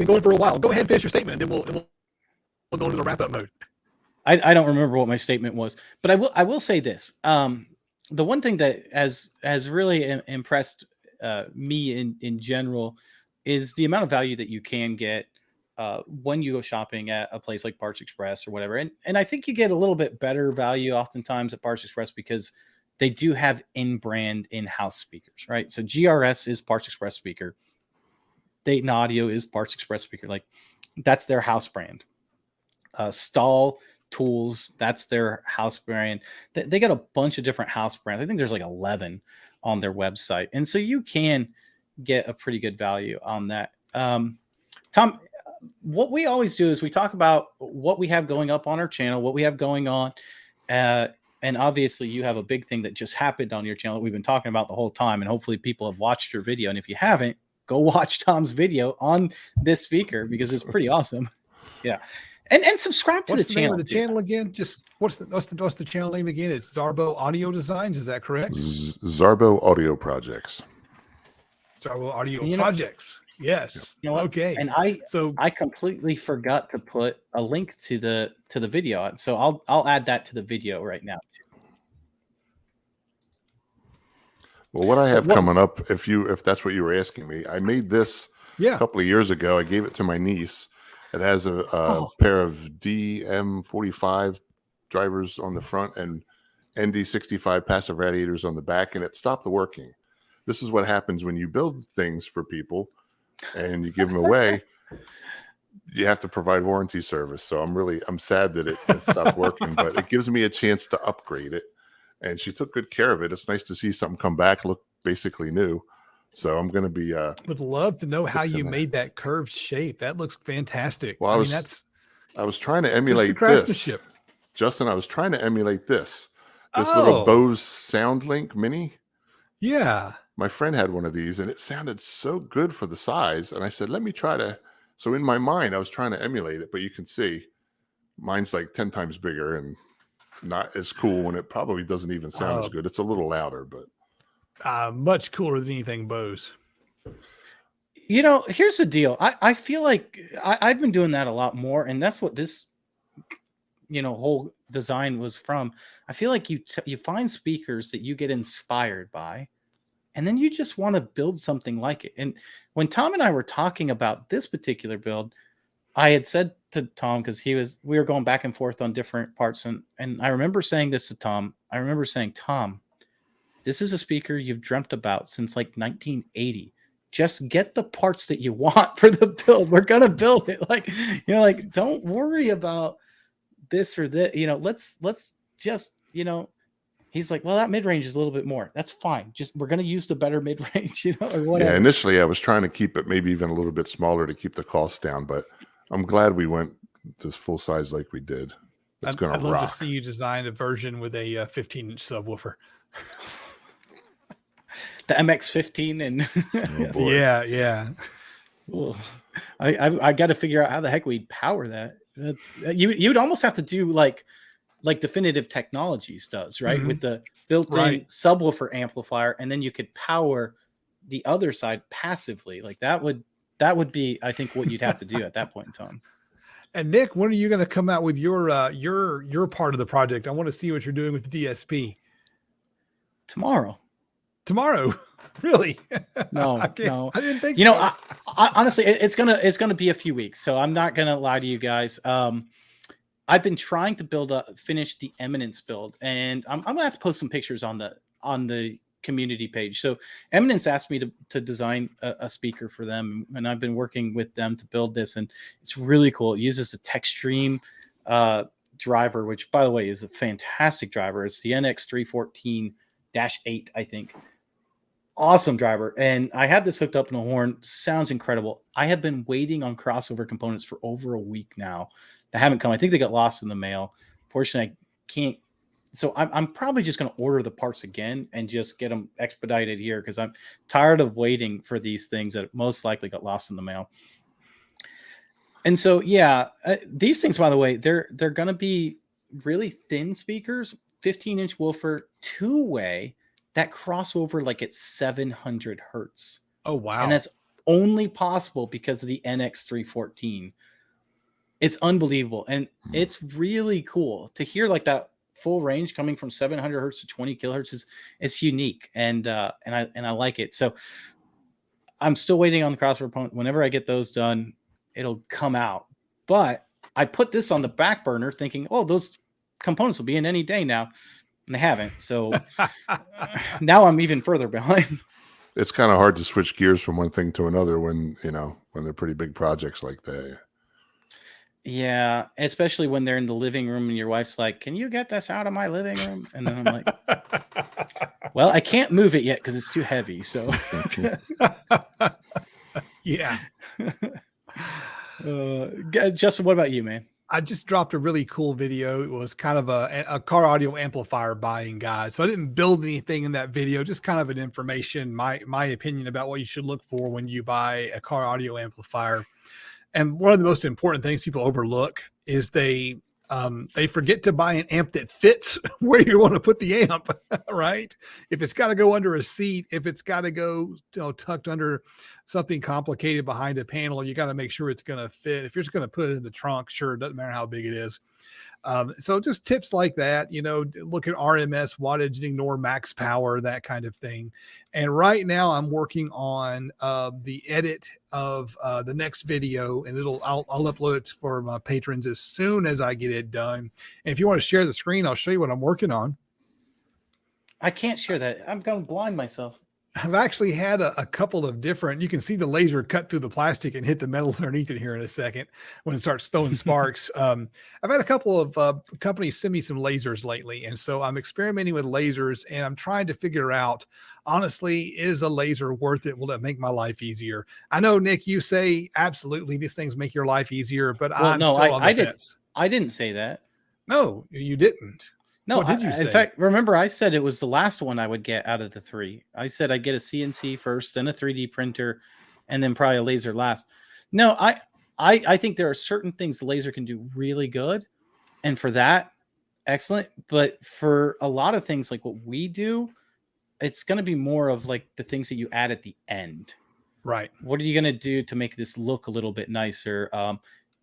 going for a while. Go ahead and finish your statement, and then we'll go into the wrap up mode. I don't remember what my statement was, but I will say this. The one thing that has really impressed me in general is the amount of value that you can get when you go shopping at a place like Parts Express or whatever. And I think you get a little bit better value oftentimes at Parts Express because they do have in-brand in-house speakers, right? So GRS is Parts Express speaker. Dayton Audio is Parts Express speaker. Like, that's their house brand. Stahl Tools, that's their house brand. They got a bunch of different house brands. I think there's like 11 on their website. And so you can get a pretty good value on that. Tom, what we always do is we talk about what we have going up on our channel, what we have going on. And obviously you have a big thing that just happened on your channel that we've been talking about the whole time. And hopefully people have watched your video. And if you haven't, go watch Tom's video on this speaker because it's pretty awesome. Yeah. And subscribe to the channel. What's the name of the channel again? Just what's the channel name again? It's Zarbo Audio Designs. Is that correct? Zarbo Audio Projects. Zarbo Audio Projects. Yes. You know what? Okay. And I completely forgot to put a link to the video. So I'll add that to the video right now too. Well, what I have coming up, if that's what you were asking me, I made this a couple of years ago. I gave it to my niece. It has a pair of DM45 drivers on the front and ND65 passive radiators on the back, and it stopped working. This is what happens when you build things for people and you give them away. You have to provide warranty service. So I'm sad that it stopped working, but it gives me a chance to upgrade it. And she took good care of it. It's nice to see something come back, look basically new. So I'm going to be. Would love to know how you made that curved shape. That looks fantastic. Well, I was trying to emulate craftsmanship. This. Justin, I was trying to emulate this little Bose SoundLink Mini. Yeah. My friend had one of these, and it sounded so good for the size. And I said, let me try to. So in my mind, I was trying to emulate it, but you can see mine's like 10 times bigger and not as cool, when it probably doesn't even sound as good. It's a little louder, but. Much cooler than anything Bose. You know, here's the deal. I feel like I've been doing that a lot more, and that's what this, whole design was from. I feel like you find speakers that you get inspired by, and then you just want to build something like it. And when Tom and I were talking about this particular build, I had said to Tom, because we were going back and forth on different parts, and I remember saying this to Tom. I remember saying, Tom, this is a speaker you've dreamt about since like 1980. just get the parts that you want for the build. We're gonna build it. Like, like, don't worry about this or that. Let's just, he's like, well, that mid-range is a little bit more. That's fine. Just, we're gonna use the better mid-range, or whatever. Yeah, initially I was trying to keep it maybe even a little bit smaller to keep the cost down, but I'm glad we went this full size like we did. It's gonna rock. I'd love to see you design a version with a 15-inch subwoofer. The MX-15 and Oh, yeah. Well, I got to figure out how the heck we'd power that. That's you'd almost have to do like Definitive Technologies does, right? With the built-in subwoofer amplifier, and then you could power the other side passively. Like that would be, I think, what you'd have to do at that point in time. And Nick, when are you going to come out with your part of the project? I want to see what you're doing with the DSP. Tomorrow, really? No, I didn't think. I honestly, it's gonna be a few weeks, so I'm not gonna lie to you guys. I've been trying to finish the Eminence build, and I'm gonna have to post some pictures on the community page. So Eminence asked me to design a speaker for them, and I've been working with them to build this, and it's really cool. It uses the TechStream driver, which, by the way, is a fantastic driver. It's the NX314-8, I think. Awesome driver. And I have this hooked up in a horn. Sounds incredible. I have been waiting on crossover components for over a week now. They haven't come. I think they got lost in the mail. Fortunately, I can't. So I'm probably just going to order the parts again and just get them expedited here, because I'm tired of waiting for these things that most likely got lost in the mail. And so, yeah, these things, by the way, they're going to be really thin speakers, 15-inch woofer, two-way, that crossover like at 700 hertz. Oh, wow. And that's only possible because of the NX314. It's unbelievable. And it's really cool to hear like that full range coming from 700 hertz to 20 kilohertz. It's unique. And I like it. So I'm still waiting on the crossover component. Whenever I get those done, it'll come out. But I put this on the back burner thinking, oh, those components will be in any day now. And they haven't. So now I'm even further behind. It's kind of hard to switch gears from one thing to another when they're pretty big projects like that. Yeah, especially when they're in the living room and your wife's like, "Can you get this out of my living room?" And then I'm like, "Well, I can't move it yet because it's too heavy." So yeah. Justin, what about you, man? I just dropped a really cool video. It was kind of a car audio amplifier buying guide. So I didn't build anything in that video, just kind of an information, my opinion about what you should look for when you buy a car audio amplifier. And one of the most important things people overlook is they forget to buy an amp that fits where you want to put the amp, right? If it's got to go under a seat, if it's got to go tucked under something complicated behind a panel, you got to make sure it's going to fit. If you're just going to put it in the trunk, sure, it doesn't matter how big it is. So just tips like that, look at RMS wattage, ignore max power, that kind of thing. And right now I'm working on the edit of the next video, and I'll upload it for my patrons as soon as I get it done. And if you want to share the screen, I'll show you what I'm working on. I can't share that. I'm going to blind myself. I've actually had a couple of different, you can see the laser cut through the plastic and hit the metal underneath it here in a second when it starts throwing sparks. I've had a couple of companies send me some lasers lately. And so I'm experimenting with lasers, and I'm trying to figure out, honestly, is a laser worth it? Will it make my life easier? I know, Nick, you say absolutely these things make your life easier, but I'm still on the fence. I didn't say that. No, you didn't. No, what did you say? In fact, remember, I said it was the last one I would get out of the three. I said I'd get a CNC first, then a 3D printer, and then probably a laser last. No, I think there are certain things the laser can do really good, and for that, excellent. But for a lot of things like what we do, it's going to be more of like the things that you add at the end. Right. What are you going to do to make this look a little bit nicer?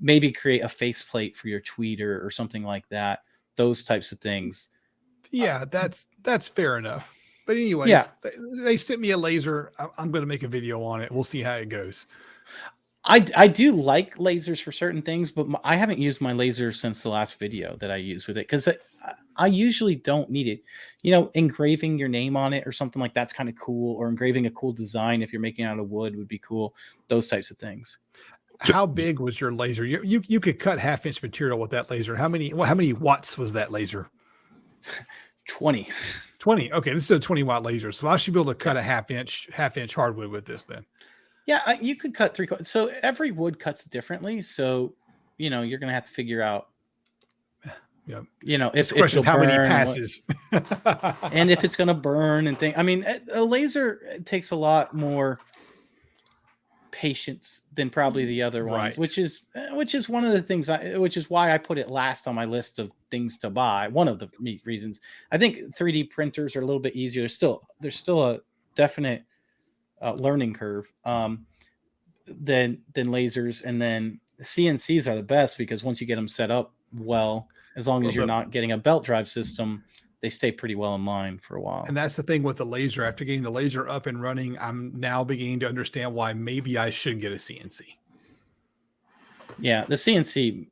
Maybe create a faceplate for your tweeter or something like that. Those types of things. Yeah, that's fair enough. But anyways, they sent me a laser. I'm going to make a video on it. We'll see how it goes. I do like lasers for certain things, but I haven't used my laser since the last video that I used with it because I usually don't need it. You know, engraving your name on it or something like that's kind of cool, or engraving a cool design if you're making it out of wood would be cool. Those types of things. How big was your laser? You could cut 1/2 inch material with that laser. How many watts was that laser? 20. 20. Okay, this is a 20-watt laser, so I should be able to cut a half inch hardwood with this then. Yeah, you could cut 3/4. So every wood cuts differently. So, you know, you're gonna have to figure out. Yeah. You know, It's a question of how many burn passes. and if it's gonna burn and things. I mean, a laser takes a lot more patience than probably the other ones, Right. which is one of the things which is why I put it last on my list of things to buy. One of the reasons. I think 3D printers are a little bit easier. There's still a definite learning curve than lasers, and then CNCs are the best because once you get them set up well, as long as you're not getting a belt drive system, they stay pretty well in line for a while. And that's the thing with the laser. After getting the laser up and running, I'm now beginning to understand why maybe I should get a CNC. Yeah, the CNC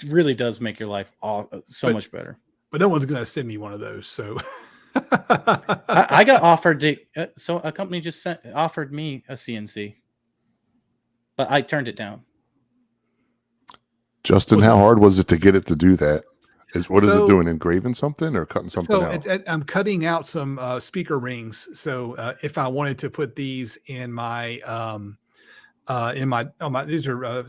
really does make your life so much better. But no one's going to send me one of those. So I got offered so a company just offered me a CNC, but I turned it down. Justin, how hard was it to get it to do that? What is it doing? Engraving something or cutting something out? I'm cutting out some speaker rings. So if I wanted to put these in my these are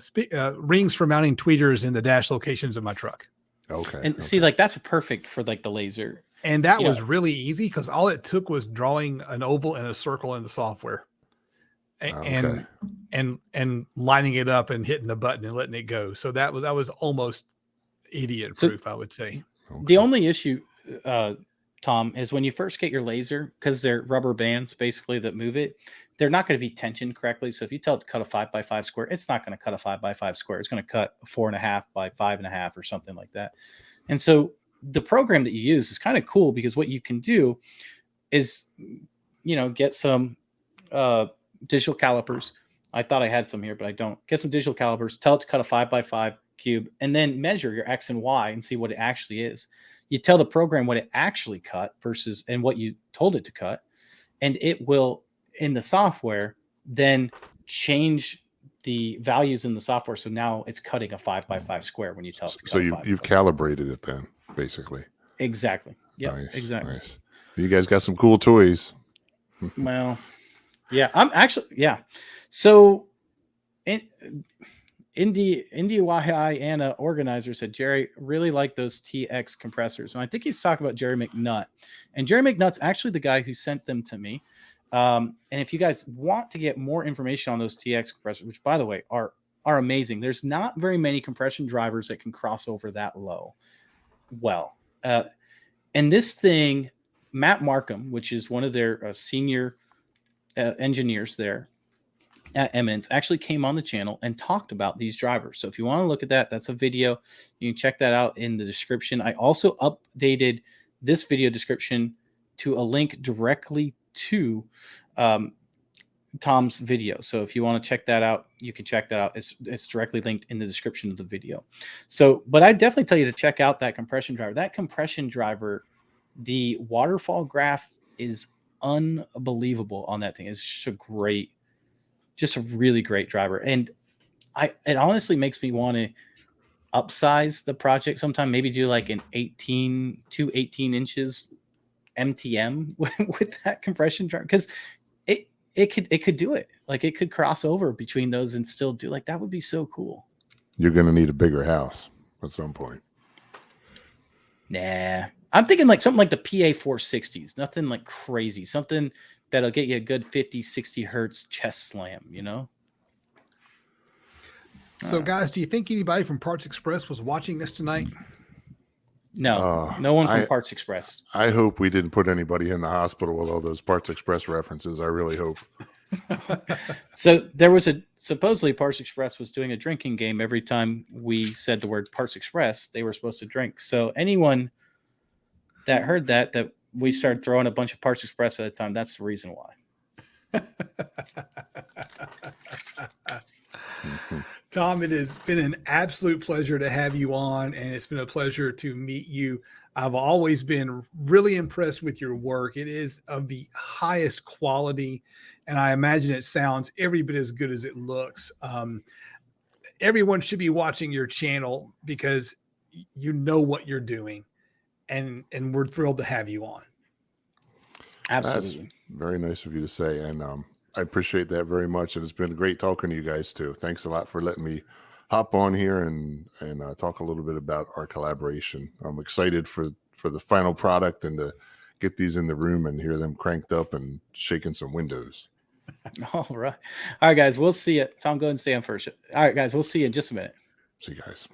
rings for mounting tweeters in the dash locations of my truck. Okay. And see, like that's perfect for like the laser. And that was really easy because all it took was drawing an oval and a circle in the software, and lining it up and hitting the button and letting it go. So that was almost idiot proof, I would say. Okay. The only issue, Tom, is when you first get your laser, because they're rubber bands basically that move it, they're not going to be tensioned correctly. So if you tell it to cut a 5x5 square, it's not going to cut a 5x5 square. It's going to cut a 4.5 by 5.5 or something like that. And so the program that you use is kind of cool because what you can do is, you know, get some digital calipers. I thought I had some here, but I don't. Get some digital calipers, tell it to cut a 5x5 cube, and then measure your X and Y and see what it actually is. You tell the program what it actually cut versus and what you told it to cut, and it will, in the software, then change the values in the software. So now it's cutting a 5x5 square when you tell it to cut. So you've calibrated it then, basically. Exactly. Yeah. Nice, exactly. Nice. You guys got some cool toys. Well, yeah, I'm actually, yeah. So India YI Anna organizer said, Jerry really liked those TX compressors. And I think he's talking about Jerry McNutt. And Jerry McNutt's actually the guy who sent them to me. And if you guys want to get more information on those TX compressors, which by the way are amazing, there's not very many compression drivers that can cross over that low. Well, and this thing, Matt Markham, which is one of their senior engineers there at Eminence, actually came on the channel and talked about these drivers. So if you want to look at that, that's a video. You can check that out in the description. I also updated this video description to a link directly to Tom's video. So if you want to check that out, you can check that out. It's directly linked in the description of the video. So, but I definitely tell you to check out that compression driver. That compression driver, the waterfall graph is unbelievable on that thing. It's just a really great driver. And it honestly makes me want to upsize the project sometime, maybe do like an 18 inches MTM with that compression driver, because it could do it. Like it could cross over between those and still do, like, that would be so cool. You're going to need a bigger house at some point. Nah, I'm thinking like something like the PA 460s, nothing like crazy, something that'll get you a good 50, 60 hertz chest slam, you know? So guys, do you think anybody from Parts Express was watching this tonight? No, no one from Parts Express. I hope we didn't put anybody in the hospital with all those Parts Express references. I really hope. So there was supposedly Parts Express was doing a drinking game every time we said the word Parts Express, they were supposed to drink. So anyone that heard that we started throwing a bunch of Parts Express at a time, that's the reason why. Tom, it has been an absolute pleasure to have you on, and it's been a pleasure to meet you. I've always been really impressed with your work. It is of the highest quality, and I imagine it sounds every bit as good as it looks. Everyone should be watching your channel because you know what you're doing, and we're thrilled to have you on. Absolutely. That's very nice of you to say, and I appreciate that very much. And it's been great talking to you guys too. Thanks a lot for letting me hop on here and talk a little bit about our collaboration. I'm excited for the final product and to get these in the room and hear them cranked up and shaking some windows. All right, guys, we'll see you. Tom, go ahead and stay on first. All right, guys, we'll see you in just a minute. See you guys.